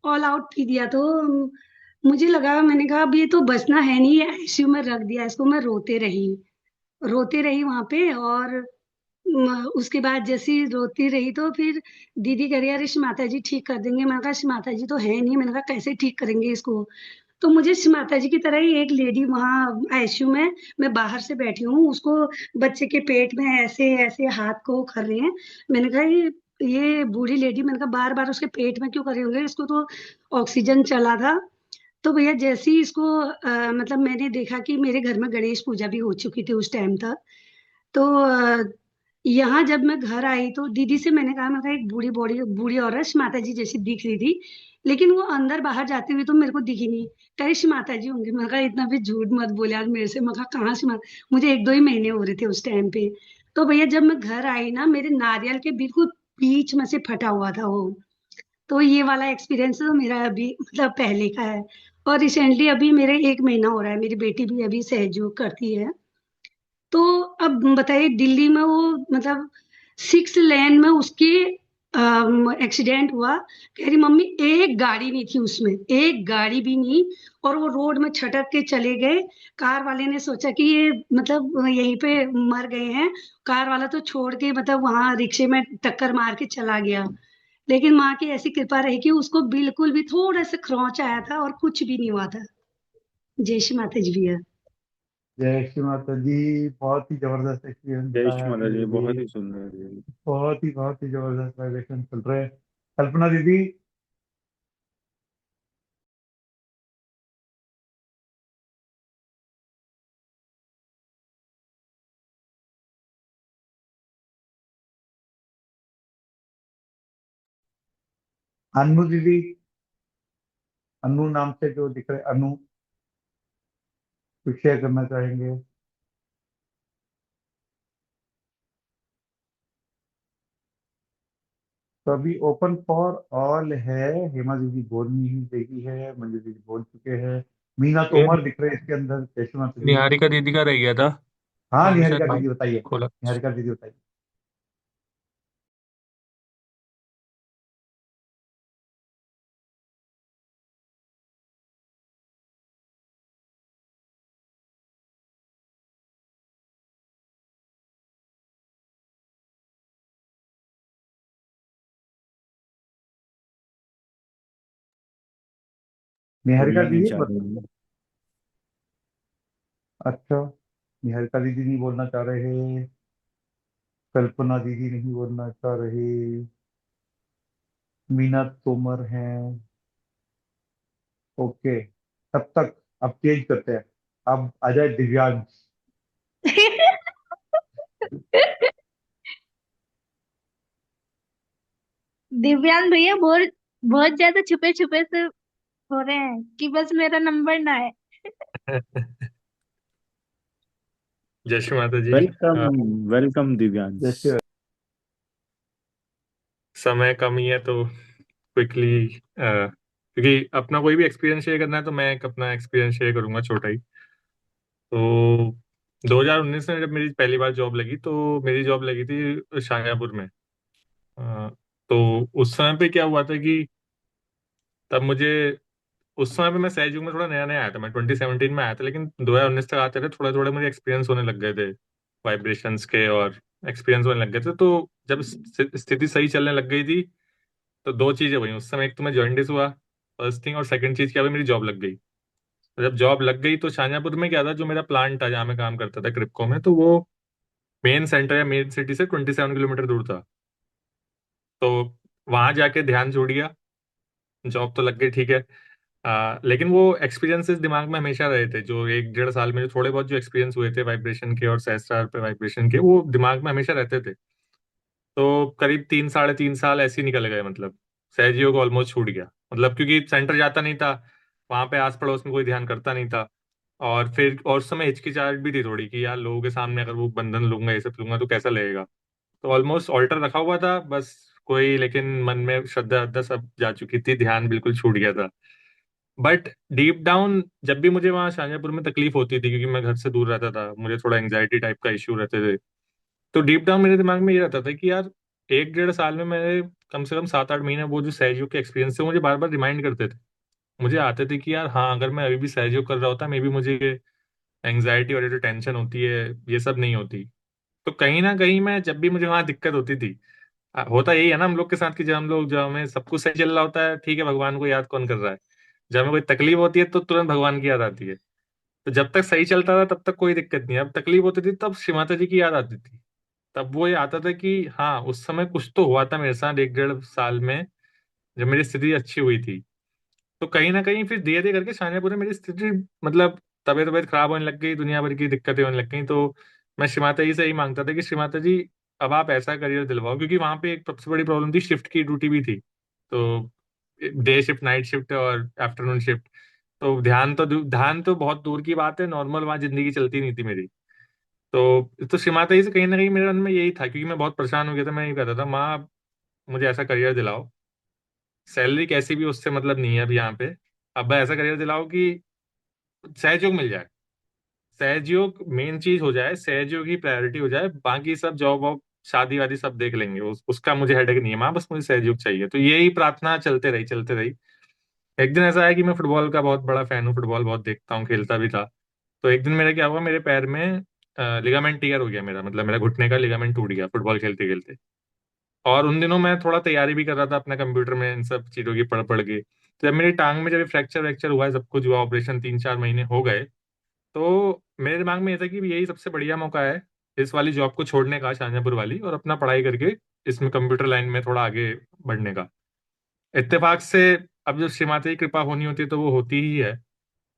ऑल आउट पी दिया तो मुझे लगा, मैंने कहा अब ये तो बचना है नहीं, आईसीयू में रख दिया इसको। मैं रोते रही वहां पे। और उसके बाद जैसे ही रोती रही तो फिर दीदी कह रही अरे माता जी ठीक कर देंगे। मैंने कहा माता जी तो है नहीं। मैंने कहा कैसे ठीक करेंगे इसको। तो मुझे माता जी की तरह ही एक लेडी वहां आईसीयू में, मैं बाहर से बैठी हूँ, उसको बच्चे के पेट में ऐसे ऐसे हाथ को कर रहे हैं। मैंने कहा ये बूढ़ी लेडी, मैंने कहा बार बार उसके पेट में क्यों कर रहे होंगे, इसको तो ऑक्सीजन चला था। तो भैया जैसे ही इसको मतलब मैंने देखा कि मेरे घर में गणेश पूजा भी हो चुकी थी उस टाइम तक। तो यहाँ जब मैं घर आई तो दीदी से मैंने कहा एक बूढ़ी बॉडी बूढ़ी औरत माता जी जैसी दिख रही थी, लेकिन वो अंदर बाहर जाते हुए तो मेरे को दिखी नहीं। कह रही माता जी होंगी। मैंने कहा इतना भी झूठ मत बोले यार मेरे से। मैं कहा कहाँ से मुझे 1-2 ही महीने हो रहे थे उस टाइम पे। तो भैया जब मैं घर आई ना, मेरे नारियल के बिल्कुल बीच में से फटा हुआ था वो। तो ये वाला एक्सपीरियंस तो मेरा अभी मतलब पहले का है। और रिसेंटली अभी मेरे 1 महीना हो रहा है, मेरी बेटी भी अभी सहयोग करती है। तो अब बताइए दिल्ली में वो मतलब 6 लेन में उसके एक्सीडेंट हुआ। कह रही मम्मी एक गाड़ी नहीं थी उसमें, एक गाड़ी भी नहीं। और वो रोड में छटक के चले गए। कार वाले ने सोचा कि ये मतलब यहीं पे मर गए हैं। कार वाला तो छोड़ के मतलब वहां रिक्शे में टक्कर मार के चला गया। लेकिन माँ की ऐसी कृपा रही कि उसको बिल्कुल भी थोड़ा सा खरोंच आया था और कुछ भी नहीं हुआ था। जय श्री माता जी भैया। जय श्री माता जी। बहुत ही जबरदस्त एक्सपीरियंस जय बताया श्री माता आपने जी, बहुत दीदी। ही सुंदर जी। बहुत ही जबरदस्त वाइब्रेशन चल रहे हैं। कल्पना दीदी। अनु दीदी। अनु नाम से जो दिख रहे, अनु कुछ शेयर करना चाहेंगे? तो अभी ओपन फॉर ऑल है। हेमा दीदी बोल नहीं रही है, मंजू दीदी बोल चुके हैं, मीना ये तोमर दिख रहे हैं इसके अंदर। जय श्री माता जी। निहारिका दीदी का रह गया था। हाँ उन्होंने शायद निहारिका माइक दीदी बताइए। खोला। निहारिका दीदी बताइए। निहारिका बोलना नहीं दीदी चाह रही हूँ। अच्छा, निहारिका दीदी नहीं बोलना चाह रहे। कल्पना दीदी नहीं बोलना चाह रहे। मीना तोमर हैं। ओके, तब तक अब चेंज करते हैं। अब आ जाए दिव्यांश। दिव्यांग भैया बहुत बहुत ज्यादा छुपे छुपे से हो रहे हैं कि बस मेरा नंबर ना है। जय श्री माता जी। Welcome welcome Divyansh. जैसे समय कम ही है तो क्विकली, क्योंकि अपना कोई भी एक्सपीरियंस शेयर करना है तो मैं एक अपना एक्सपीरियंस शेयर करूंगा छोटा ही। तो 2019 में जब मेरी पहली बार जॉब लगी तो मेरी जॉब लगी थी शाहजहाँपुर में। अ, तो उस समय पे क्या हुआ था कि तब मुझे, उस समय पे मैं सहयोग में थोड़ा नया नया आया था, मैं 2017 में आया था, लेकिन 2019 तक आते थे थोड़ा थोड़ा मुझे एक्सपीरियंस होने लग गए थे वाइब्रेशंस के, और एक्सपीरियंस होने लग गए थे। तो जब स्थिति सही चलने लग गई थी तो दो चीजें हुई उस समय। एक तो मैं जॉइंटिस हुआ, फर्स्ट थिंग, और सेकंड चीज क्या हुई, मेरी जॉब लग गई। तो जब जॉब लग गई तो शाहजहाँपुर में क्या था, जो मेरा प्लांट था जहाँ मैं काम करता था क्रिप्को में, तो वो मेन सेंटर या मेन सिटी से 27 किलोमीटर दूर था। तो वहां जाके ध्यान छूट गया। जॉब तो लग गई, ठीक है। लेकिन वो एक्सपीरियंसेस दिमाग में हमेशा रहे थे, जो 1 डेढ़ साल में जो थोड़े बहुत जो एक्सपीरियंस हुए थे वाइब्रेशन के और सेस्टार पे वाइब्रेशन के, वो दिमाग में हमेशा रहते थे। तो करीब 3 साढ़े 3 साल ऐसे ही निकल गए, मतलब सहजियो को ऑलमोस्ट छूट गया, मतलब क्योंकि सेंटर जाता नहीं था, वहां पे आस पड़ोस में कोई ध्यान करता नहीं था। और फिर और उस समय हिचकिचाहट भी थी थोड़ी कि यार लोगों के सामने अगर वो बंधन लूंगा, ये सब लूंगा तो कैसा लगेगा। तो ऑलमोस्ट ऑल्टर रखा हुआ था बस, कोई लेकिन मन में श्रद्धा श्रद्धा सब जा चुकी थी, ध्यान बिल्कुल छूट गया था। बट डीप डाउन जब भी मुझे वहाँ शाहजहाँपुर में तकलीफ होती थी, क्योंकि मैं घर से दूर रहता था, मुझे थोड़ा एंग्जाइटी टाइप का इश्यू रहते थे, तो डीप डाउन मेरे दिमाग में ये रहता था कि यार 1 डेढ़ साल में मैंने कम से कम 7 8 महीने वो जो सहयोग के एक्सपीरियंस थे मुझे बार बार रिमाइंड करते थे। मुझे आते थे कि यार हाँ, अगर मैं अभी भी सहयोग कर रहा होता मे भी मुझे एंग्जाइटी और ये जो टेंशन होती है ये सब नहीं होती। तो कहीं ना कहीं मैं जब भी मुझे वहां दिक्कत होती थी, होता यही है ना हम लोग के साथ कि जब हमें सब कुछ सही चल रहा होता है, ठीक है, भगवान को याद कौन कर रहा है। जब हमें कोई तकलीफ होती है तो तुरंत भगवान की याद आती है। तो जब तक सही चलता था तब तक कोई दिक्कत नहीं, अब तकलीफ होती थी तब श्री माता जी की याद आती थी। तब वो ये आता था कि हाँ, उस समय कुछ तो हुआ था मेरे साथ 1 डेढ़ साल में, जब मेरी स्थिति अच्छी हुई थी। तो कहीं ना कहीं फिर धीरे धीरे करके शाहजहाँपुर में मेरी स्थिति, मतलब तबीयत तबीयत खराब होने लग गई, दुनिया भर की दिक्कतें होने लग गई। तो मैं श्री माता जी से यही मांगता था कि श्री माता जी अब आप ऐसा करियर दिलवाओ, क्योंकि वहां पे एक सबसे बड़ी प्रॉब्लम थी, शिफ्ट की ड्यूटी भी थी। तो डे शिफ्ट, नाइट शिफ्ट और आफ्टरनून शिफ्ट। तो ध्यान तो बहुत दूर की बात है, नॉर्मल वहां जिंदगी चलती नहीं थी मेरी। तो श्री माता जी से कहीं ना कहीं मेरे मन में यही था, क्योंकि मैं बहुत परेशान हो गया था। मैं ये कहता था, माँ आप मुझे ऐसा करियर दिलाओ, सैलरी कैसी भी उससे मतलब नहीं है अब यहाँ पे। अब ऐसा करियर दिलाओ कि सहयोग मिल जाए, सहयोग मेन चीज हो जाए, सहयोग की प्रायोरिटी हो जाए, बाकी सब जॉब वॉब शादी वादी सब देख लेंगे, उसका मुझे हेडेक नहीं है माँ, बस मुझे सहयोग चाहिए। तो यही प्रार्थना चलते रही चलते रही। एक दिन ऐसा है कि मैं फुटबॉल का बहुत बड़ा फैन हूँ, फुटबॉल बहुत देखता हूँ, खेलता भी था। तो एक दिन मेरा क्या हुआ, मेरे पैर में लिगामेंट टीयर हो गया मेरा, मतलब मेरा घुटने का लिगामेंट टूट गया फुटबॉल खेलते खेलते। और उन दिनों मैं थोड़ा तैयारी भी कर रहा था अपना कंप्यूटर में इन सब चीजों की पढ़ पढ़ के। तो जब मेरी टांग में जब फ्रैक्चर वैक्चर हुआ है, सब कुछ हुआ, ऑपरेशन 3 4 महीने हो गए, तो मेरे दिमाग में ये था कि यही सबसे बढ़िया मौका है इस वाली जॉब को छोड़ने का, शाहजहाँपुर वाली, और अपना पढ़ाई करके इसमें कंप्यूटर लाइन में थोड़ा आगे बढ़ने का। इत्तेफाक से अब जब श्री माता की कृपा होनी होती है तो वो होती ही है।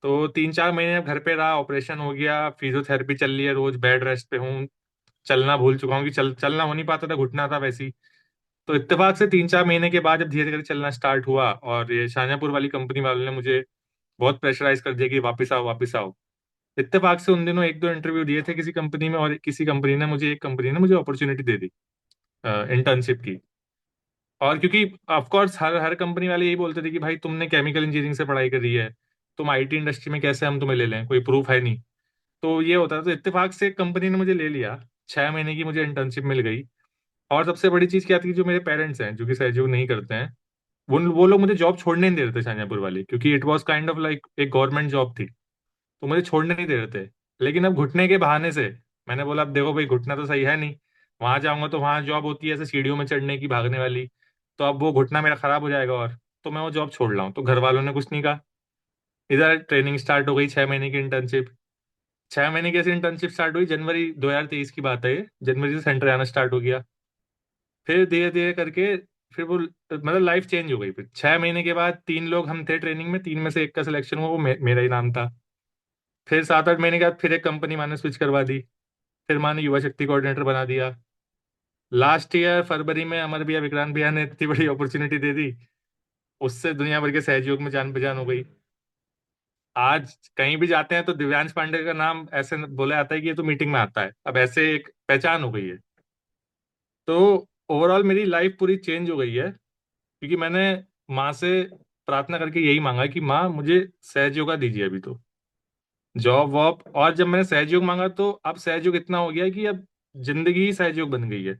तो 3 4 महीने घर पे रहा, ऑपरेशन हो गया, फिजियोथेरेपी चल रही है, रोज बेड रेस्ट पे हूँ, चलना भूल चुका हूँ कि चलना हो नहीं पाता था, घुटना था वैसी। तो इत्तेफाक से 3 4 महीने के बाद जब धीरे धीरे चलना स्टार्ट हुआ, और ये शाहजहाँपुर वाली कंपनी वालों ने मुझे बहुत प्रेशराइज कर दिया कि वापस आओ वापस आओ। इत्तेफाक से उन दिनों 1 2 इंटरव्यू दिए थे किसी कंपनी में, और किसी कंपनी ने मुझे एक कंपनी ने मुझे अपॉर्चुनिटी दे दी इंटर्नशिप की। और क्योंकि of course her her company वाले यही बोलते थे कि भाई तुमने केमिकल इंजीनियरिंग से पढ़ाई करी है, तुम आईटी इंडस्ट्री में कैसे हम तुम्हें ले लें, कोई प्रूफ है नहीं। तो ये होता था, तो इत्तेफाक से कंपनी ने मुझे ले लिया, 6 महीने की मुझे इंटर्नशिप मिल गई। और सबसे बड़ी चीज क्या थी, जो मेरे पेरेंट्स हैं जो कि सहयोग नहीं करते हैं, वो लोग मुझे जॉब छोड़ने नहीं दे रहे थे शाहजहाँपुर वाली, क्योंकि it was kind of like एक गवर्नमेंट जॉब थी। तो मुझे छोड़ने नहीं दे रहे थे। लेकिन अब घुटने के बहाने से मैंने बोला, अब देखो भाई घुटना तो सही है नहीं, वहां जाऊंगा तो वहां जॉब होती है ऐसे सीढ़ियों में चढ़ने की, भागने वाली। तो अब वो घुटना मेरा खराब हो जाएगा, और तो मैं वो जॉब छोड़ रहा हूँ। तो घर वालों ने कुछ नहीं कहा। इधर ट्रेनिंग स्टार्ट हो गई, 6 महीने की इंटर्नशिप। 6 महीने की ऐसी इंटर्नशिप स्टार्ट हुई, जनवरी 2023 की बात है ये, जनवरी से सेंटर आना स्टार्ट हो गया। फिर धीरे धीरे करके फिर वो मतलब लाइफ चेंज हो गई। फिर 6 महीने के बाद 3 लोग हम थे ट्रेनिंग में, 3 में से 1 का सिलेक्शन हुआ, वो मेरा ही नाम था। फिर 7 8 महीने के बाद फिर एक कंपनी माने स्विच करवा दी, फिर माने युवा शक्ति कोऑर्डिनेटर बना दिया। लास्ट ईयर फरवरी में अमर भैया विक्रांत भैया ने इतनी बड़ी अपॉर्चुनिटी दे दी, उससे दुनिया भर के सहयोग में जान पहचान हो गई। आज कहीं भी जाते हैं तो दिव्यांश पांडे का नाम ऐसे बोला जाता है कि ये तो मीटिंग में आता है, अब ऐसे एक पहचान हो गई है। तो ओवरऑल मेरी लाइफ पूरी चेंज हो गई है, क्योंकि मैंने माँ से प्रार्थना करके यही मांगा कि माँ मुझे सहयोग दीजिए अभी तो, जॉब वॉब। और जब मैंने सहयोग मांगा तो अब सहयोग इतना हो गया है कि अब जिंदगी ही सहयोग बन गई है।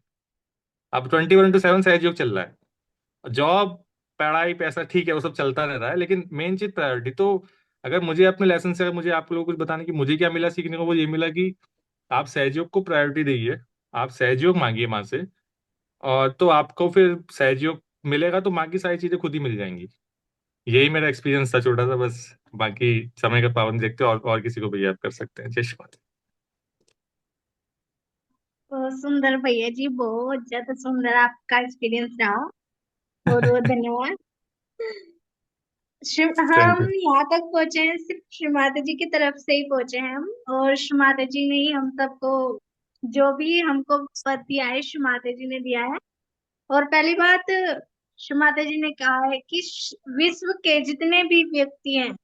अब 24/7 सहयोग चल रहा है। जॉब, पढ़ाई, पैसा, ठीक है वो सब चलता रह रहा है, लेकिन मेन चीज प्रायोरिटी तो, अगर मुझे अपने लेसन से, अगर मुझे आप लोगों को कुछ बताने की मुझे क्या मिला सीखने को, वो ये मिला कि आप सहयोग को प्रायोरिटी दीजिए, आप सहयोग मांगिए माँ से, और तो आपको फिर सहयोग मिलेगा, तो माँ की सारी चीजें खुद ही मिल जाएंगी। यही मेरा एक्सपीरियंस था छोटा सा बस। बाकी समय का पाबंद देखते हैं, और किसी को भी याद कर सकते हैं। जय श्री माता। बहुत सुंदर भैया जी, बहुत ज्यादा सुंदर आपका एक्सपीरियंस रहा। बहुत बहुत धन्यवाद। हम यहाँ तक पहुंचे हैं सिर्फ श्री माता जी की तरफ से ही पहुंचे हैं हम, और श्री माता जी ने ही हम सबको जो भी हमको पद दिया है श्री माता जी ने दिया है। और पहली बात, श्री माता जी ने कहा है कि विश्व के जितने भी व्यक्ति हैं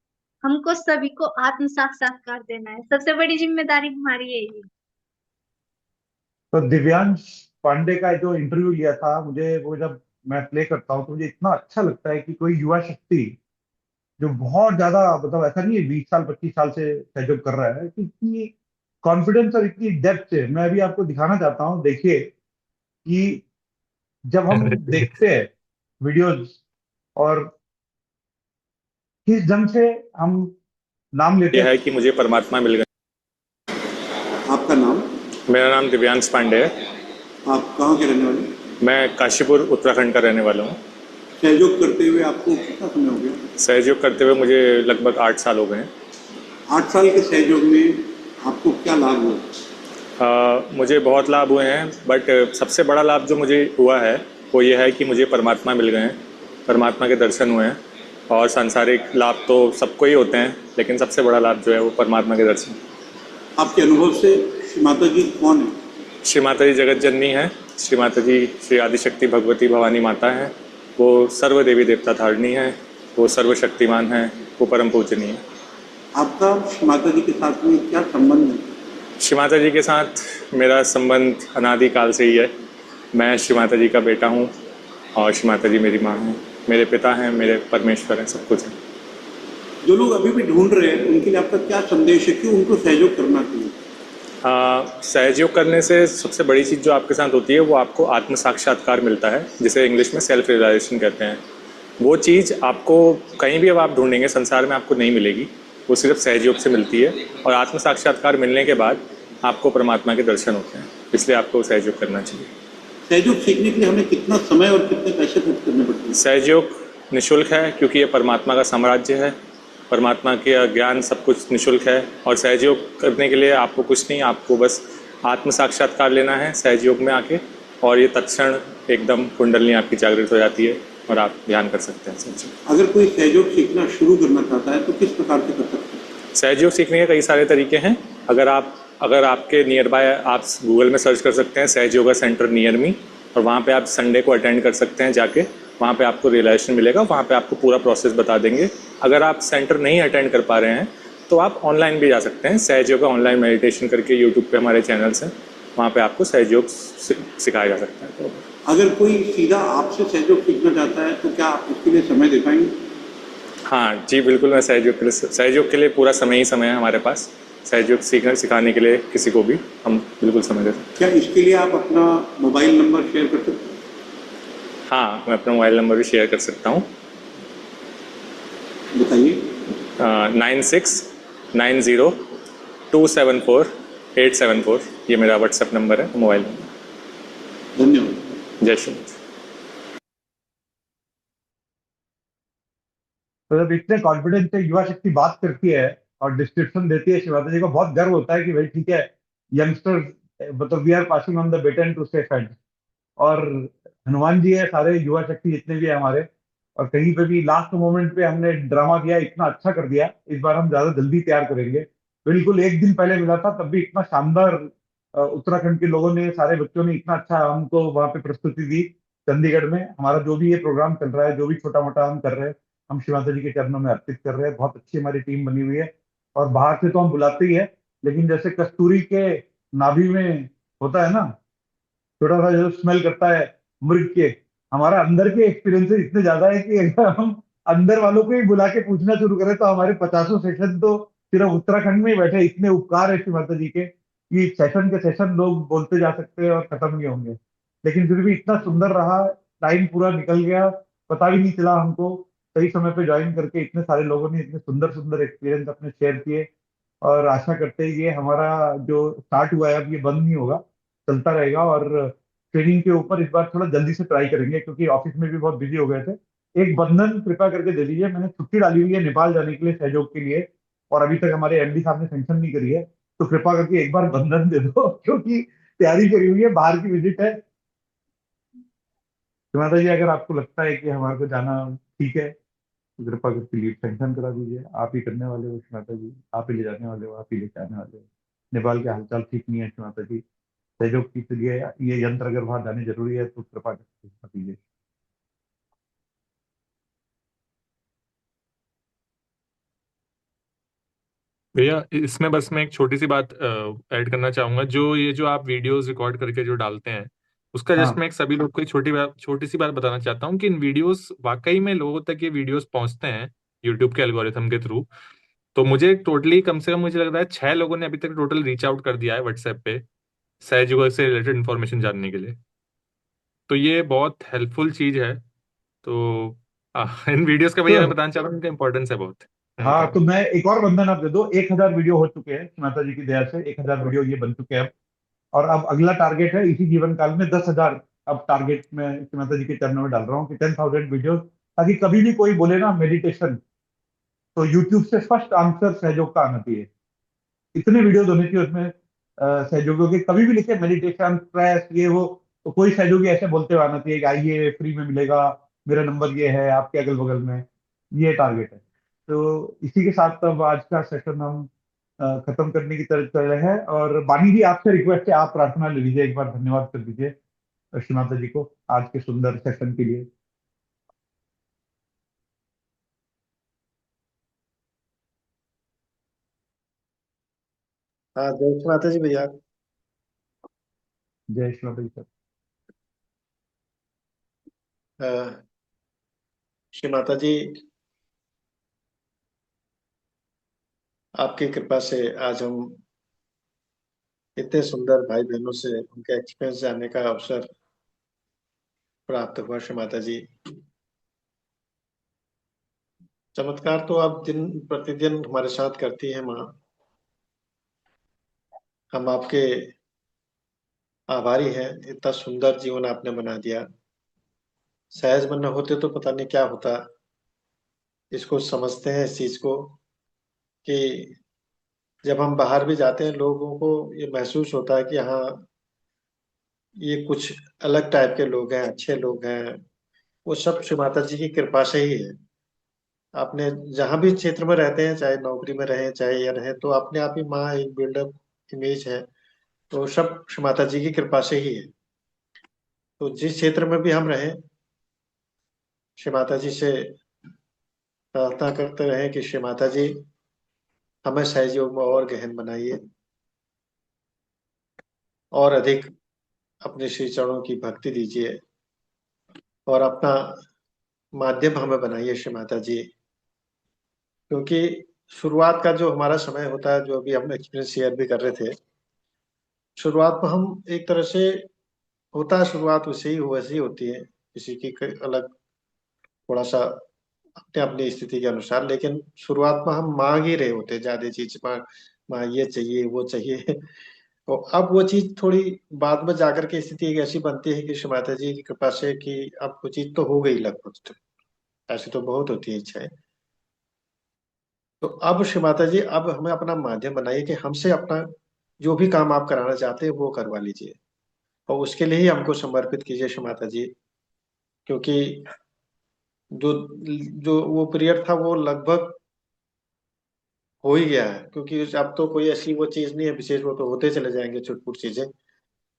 हमको सभी को आत्म साक्षात्कार देना है, सबसे बड़ी जिम्मेदारी हमारी यही है। तो दिव्यांश पांडे का जो इंटरव्यू लिया था, मुझे वो जब मैं प्ले करता हूँ तो मुझे इतना अच्छा लगता है कि कोई युवा शक्ति जो बहुत ज्यादा, मतलब ऐसा नहीं है 20 साल 25 साल से सहयोग कर रहा है, कि इतनी कॉन्फिडेंस और इतनी डेप्थ से, मैं अभी आपको दिखाना चाहता हूँ, देखिए कि जब हम देखते हैं वीडियोस और किस ढंग से हम नाम लेते यह हैं। है कि मुझे परमात्मा मिल गए। आपका नाम? मेरा नाम दिव्यांश पांडे है। आप कहाँ के रहने वाले? मैं काशीपुर उत्तराखंड का रहने वाला हूँ। सहयोग करते हुए आपको कितना समय हो गया? सहयोग करते हुए मुझे लगभग 8 साल हो गए हैं। 8 साल के सहयोग में आपको क्या लाभ हुआ? मुझे बहुत लाभ हुए हैं, बट सबसे बड़ा लाभ जो मुझे हुआ है वो ये है कि मुझे परमात्मा मिल गए हैं, परमात्मा के दर्शन हुए हैं। और सांसारिक लाभ तो सबको ही होते हैं, लेकिन सबसे बड़ा लाभ जो है वो परमात्मा के दर्शन। आपके अनुभव से श्री माता जी कौन है? श्री माता जी जगत जननी है। श्री माता जी श्री आदिशक्ति भगवती भवानी माता हैं। वो सर्व देवी देवता धारणी है, वो सर्वशक्तिमान है, वो परम पूजनीय है। आपका श्री माता जी के साथ में क्या संबंध है? श्री माता जी के साथ मेरा संबंध अनादिकाल से ही है। मैं श्री माता जी का बेटा हूँ और श्री माता जी मेरी माँ हैं, मेरे पिता हैं, मेरे परमेश्वर हैं, सब कुछ है। जो लोग अभी भी ढूंढ रहे हैं उनके लिए आपका क्या संदेश है कि उनको सहयोग करना चाहिए? सहयोग करने से सबसे बड़ी चीज़ जो आपके साथ होती है वो आपको आत्म साक्षात्कार मिलता है, जिसे इंग्लिश में सेल्फ रियलाइजेशन कहते हैं। वो चीज़ आपको कहीं भी अब आप ढूंढेंगे संसार में आपको नहीं मिलेगी, वो सिर्फ सहयोग से मिलती है। और आत्म साक्षात्कार मिलने के बाद आपको परमात्मा के दर्शन होते हैं, इसलिए आपको सहयोग करना चाहिए। सहयोग सीखने के लिए हमें कितना समय और कितने पैसे खर्च करने पड़ते हैं? सहयोग निःशुल्क है, क्योंकि ये परमात्मा का साम्राज्य है, परमात्मा के ज्ञान सब कुछ निःशुल्क है। और सहयोग करने के लिए आपको कुछ नहीं, आपको बस आत्म साक्षात्कार लेना है सहयोग में आके, और ये तत्क्षण एकदम कुंडलनी आपकी जागृत हो जाती है और आप ध्यान कर सकते हैं सहयोग। अगर कोई सहयोग सीखना शुरू करना चाहता है तो किस प्रकार से कर सकते हैं? सहयोग सीखने के कई सारे तरीके हैं। अगर आपके नियर बाय, आप गूगल में सर्च कर सकते हैं सहयोग सेंटर नियर मी, और वहाँ पे आप संडे को अटेंड कर सकते हैं जाके, वहाँ पे आपको रियलाइजेशन मिलेगा, वहाँ पे आपको पूरा प्रोसेस बता देंगे। अगर आप सेंटर नहीं अटेंड कर पा रहे हैं तो आप ऑनलाइन भी जा सकते हैं। सहयोग ऑनलाइन मेडिटेशन करके यूट्यूब पे हमारे चैनल्स हैं, वहाँ पे आपको सहयोग सिखाया जा सकता है। तो अगर कोई सीधा आपसे सहयोग सीखना चाहता है तो क्या आप उसके लिए समय दे पाएंगे? हाँ जी, बिल्कुल। मैं सहयोग के लिए पूरा समय ही समय है हमारे पास। सहयोग सिखाने के लिए किसी को भी हम बिल्कुल समय देते हैं। क्या इसके लिए आप अपना मोबाइल नंबर शेयर कर सकते हैं? हाँ, मैं अपना मोबाइल नंबर भी शेयर कर सकता हूँ। बताइए। 9690274874, ये मेरा व्हाट्सएप नंबर है, मोबाइल नंबर। धन्यवाद। जय श्री राम। तो जब इतने कॉन्फिडेंस से युवा शक्ति बात करती है और डिस्क्रिप्शन देती है, श्री माता जी को बहुत गर्व होता है कि भाई ठीक है, यंगस्टर्स, मतलब we are passing on the baton to से फ्रेंड। और हनुमान जी है, सारे युवा शक्ति जितने भी है हमारे, और कहीं पे भी लास्ट मोमेंट पे हमने ड्रामा किया, इतना अच्छा कर दिया। इस बार हम ज्यादा जल्दी तैयार करेंगे। बिल्कुल एक दिन पहले मिला था, तब भी इतना शानदार उत्तराखंड के लोगों ने, सारे बच्चों ने इतना अच्छा हमको वहाँ पे प्रस्तुति दी। चंडीगढ़ में हमारा जो भी ये प्रोग्राम चल रहा है, जो भी छोटा मोटा हम कर रहे हैं, हम श्री माता जी के चरणों में अर्पित कर रहे हैं। बहुत अच्छी हमारी टीम बनी हुई है। और बाहर से तो हम बुलाते ही है, लेकिन जैसे कस्तूरी के नाभि में होता है ना, थोड़ा सा जो स्मेल करता है मृग के, हमारा अंदर के एक्सपीरियंसेस इतने ज्यादा है कि अगर हम अंदर वालों को ही बुला के पूछना शुरू करें तो हमारे 50 सेशन तो सिर्फ उत्तराखंड में ही बैठे। इतने उपकार है श्री माता जी के कि सेशन के सेशन लोग बोलते जा सकते हैं और खत्म नहीं होंगे। लेकिन फिर भी इतना सुंदर रहा, टाइम पूरा निकल गया, पता भी नहीं चला हमको। सही समय पे ज्वाइन करके इतने सारे लोगों ने इतने सुंदर सुंदर एक्सपीरियंस अपने शेयर किए। और आशा करते हैं ये हमारा जो स्टार्ट हुआ है अब ये बंद नहीं होगा, चलता रहेगा। और ट्रेनिंग के ऊपर इस बार थोड़ा जल्दी से ट्राई करेंगे, क्योंकि ऑफिस में भी बहुत बिजी हो गए थे। एक बंधन कृपा करके दे दीजिए, मैंने छुट्टी डाली हुई है नेपाल जाने के लिए सहयोग के लिए, और अभी तक हमारे एमडी साहब ने सेंक्शन नहीं करी है। तो कृपा करके एक बार बंधन दे दो, क्योंकि तैयारी करी हुई है, बाहर की विजिट है। माता जी, अगर आपको लगता है कि हमारे को जाना ठीक है तो कृपा करके लीड सैंक्शन करा दीजिए। आप ही करने वाले हो माता जी, आप ही ले जाने वाले हो, आप ही लेके आने वाले हो। नेपाल के हालचाल ठीक नहीं है माता जी, सहयोग कीजिए। ये यंत्र अगर वहां जाने जरूरी है तो कृपा करके कर दीजिए। भैया इसमें बस मैं एक छोटी सी बात ऐड करना चाहूंगा। जो आप वीडियोस रिकॉर्ड करके जो डालते हैं, उसका जस्ट हाँ मैं एक सभी लोग को एक छोटी सी बात बताना चाहता हूँ कि इन वीडियोस वाकई में लोगों तक ये वीडियोस पहुंचते हैं यूट्यूब के एल्गोरिथम के थ्रू। तो मुझे टोटली कम से कम मुझे लग रहा है 6 लोगों ने अभी तक टोटल रीच आउट कर दिया है व्हाट्सएप पे सहयोग से रिलेटेड इन्फॉर्मेशन जानने के लिए। तो ये बहुत हेल्पफुल चीज है। तो इन वीडियोस का भैया मैं तो बताना चाह रहा हूँ, इनका इंपॉर्टेंस है बहुत हाँ, इनका। तो मैं एक और वंदन आप दे दो। 1,000 वीडियो हो चुके हैं माता जी की दया से, 1,000 वीडियो ये बन चुके हैं अब। और अब अगला टारगेट है इसी जीवन काल में 10,000। अब टारगेट में माता जी के चरणों में डाल रहा हूँ कि 10,000 वीडियो, ताकि कभी भी कोई बोले ना मेडिटेशन, तो यूट्यूब से फर्स्ट आंसर सहयोग का आना चाहिए। इतने वीडियोस होने चाहिए उसमें सहयोगियों के। कभी भी लिखे मेडिटेशन स्ट्रेस ये वो, तो कोई सहयोगी ऐसे बोलते हुए आना चाहिए कि आइए फ्री में मिलेगा, मेरा नंबर ये है, आपके अगल बगल में। ये टारगेट है। तो इसी के साथ अब आज का सेशन हम खत्म करने की तरफ चल रहे हैं। और बानी जी, आपसे रिक्वेस्ट है, आप प्रार्थना ले लीजिए, एक बार धन्यवाद कर दीजिए श्री माता जी को आज के सुंदर सेशन के लिए। हाँ, जय श्री माता जी भैया। जय श्री माता जी सर। अ, श्री माता जी, आपकी कृपा से आज हम इतने सुंदर भाई बहनों से उनके एक्सपीरियंस जानने का अवसर प्राप्त हुआ। श्री माता जी, चमत्कार तो आप दिन प्रतिदिन हमारे साथ करती हैं माँ। हम आपके आभारी हैं, इतना सुंदर जीवन आपने बना दिया। सहज मन न होते तो पता नहीं क्या होता। इसको समझते हैं इस चीज को कि जब हम बाहर भी जाते हैं लोगों को ये महसूस होता है कि हाँ, ये कुछ अलग टाइप के लोग हैं, अच्छे लोग हैं। वो सब श्री माता जी की कृपा से ही है। आपने जहां भी क्षेत्र में रहते हैं, चाहे नौकरी में रहें चाहे या रहें, तो अपने आप ही माँ एक बिल्डअप इमेज है। तो सब श्री माता जी की कृपा से ही है। तो जिस क्षेत्र में भी हम रहें, श्री माता जी से प्रार्थना करते रहें कि श्री माता जी हमें सहयोग में और गहन बनाइए, और अधिक अपने श्री चरणों की भक्ति दीजिए, और अपना माध्यम हमें बनाइए श्री माता जी। क्योंकि शुरुआत का जो हमारा समय होता है, जो अभी हम एक्सपीरियंस शेयर भी कर रहे थे, शुरुआत में हम एक तरह से होता है, शुरुआत वैसे ही होती है, किसी की अलग थोड़ा सा अपने अपनी स्थिति के अनुसार। लेकिन शुरुआत में हम मांग ही रहे होते हैं ज्यादा चीज, माँ माँ ये चाहिए वो चाहिए। तो अब वो चीज थोड़ी बाद में जाकर के स्थिति एक ऐसी बनती है कि श्री माता जी की कृपा से कि अब वो चीज तो हो गई लगभग। तो ऐसी तो बहुत होती है इच्छाएं। तो अब श्री माता जी, अब हमें अपना माध्यम बनाइए कि हमसे अपना जो भी काम आप कराना चाहते हैं वो करवा लीजिए, और उसके लिए ही हमको समर्पित कीजिए श्री माता जी। क्योंकि जो जो वो पीरियड था वो लगभग हो ही गया है। क्योंकि अब तो कोई ऐसी वो चीज नहीं है विशेष, वो तो होते चले जाएंगे छुटपुट चीजें।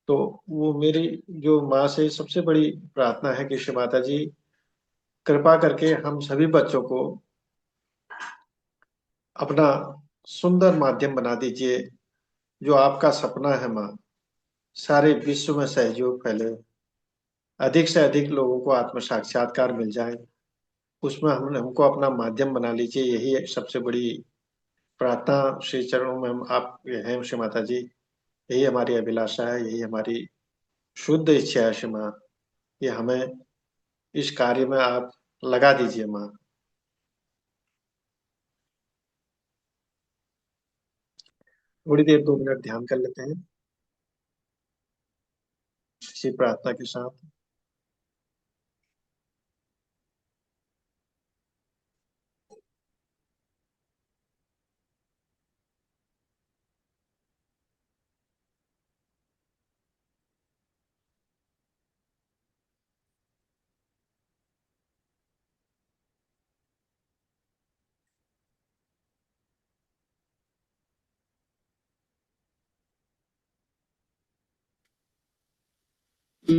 तो वो मेरी जो माँ से सबसे बड़ी प्रार्थना है कि श्री माता जी कृपा करके हम सभी बच्चों को अपना सुंदर माध्यम बना दीजिए। जो आपका सपना है माँ, सारे विश्व में सहयोग फैले, अधिक से अधिक लोगों को आत्म साक्षात्कार मिल जाए, उसमें हम हमको अपना माध्यम बना लीजिए। यही एक सबसे बड़ी प्रार्थना श्री चरणों में हम आप हैं श्री माता जी। यही हमारी अभिलाषा है, यही हमारी शुद्ध इच्छा है श्री माँ। ये हमें इस कार्य में आप लगा दीजिए माँ। थोड़ी देर 2 मिनट ध्यान कर लेते हैं इसी प्रार्थना के साथ। झूठा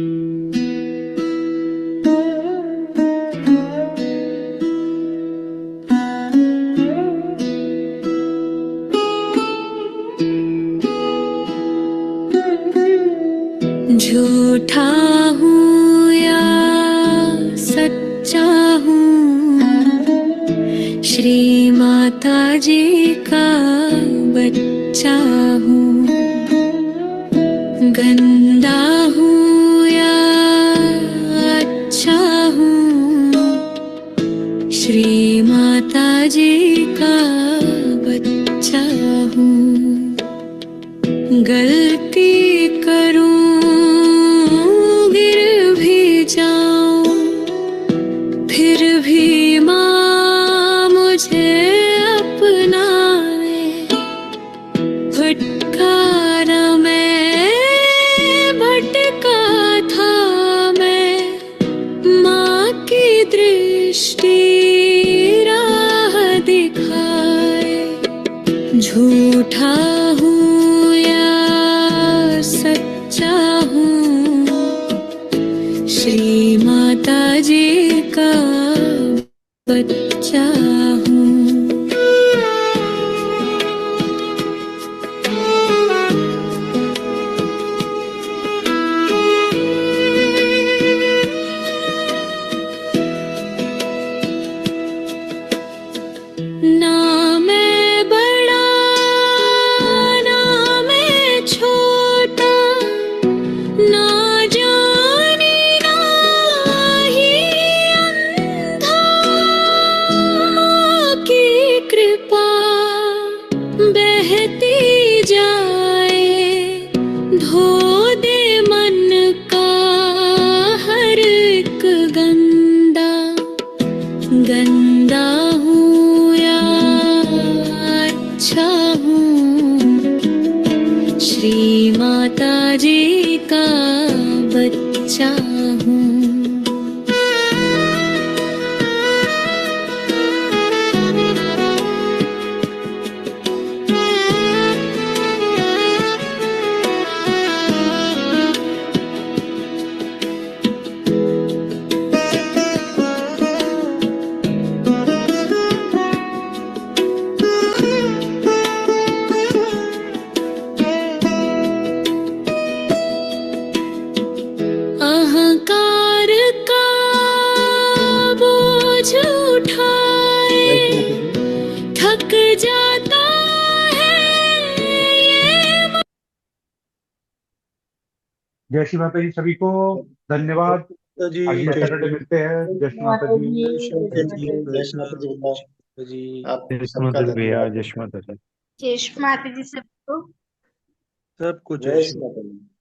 हूँ या सच्चा हूँ, श्री माता जी का बच्चा हूँ। गंदा हूँ या अच्छा हूँ, श्री माता जी का बच्चा हूँ। गलती करूं गिर भी जाऊं, फिर भी माँ मुझे अपनाए। भटका मैं भटका था मैं, माँ की दृष्टि राह दिखाए। झूठा हूँ या सच्चा हूँ, श्री माता जी का बच्चा हूँ। ना मैं बड़ा ना मैं छोटा, ना जानी ना ही अंधा। माँ की कृपा बहती जाए, धो दे मन का हर एक गंदा। गंदा हूँ या अच्छा हूँ, श्री माता जी का बच्चा हूँ। अहंकार का बोझ उठाए, थक जाता है ये। जय श्री माता जी सभी को, धन्यवाद। जी अगले जय सैटरडे मिलते हैं। जय श्री माता जी। जय माता जी भैया, जी आप जय श्री सबका माता जी भैया, धन्यवाद। जय श्री माता जी। जय श्री माता जी सबको। सबको जय जय श्री माता जी।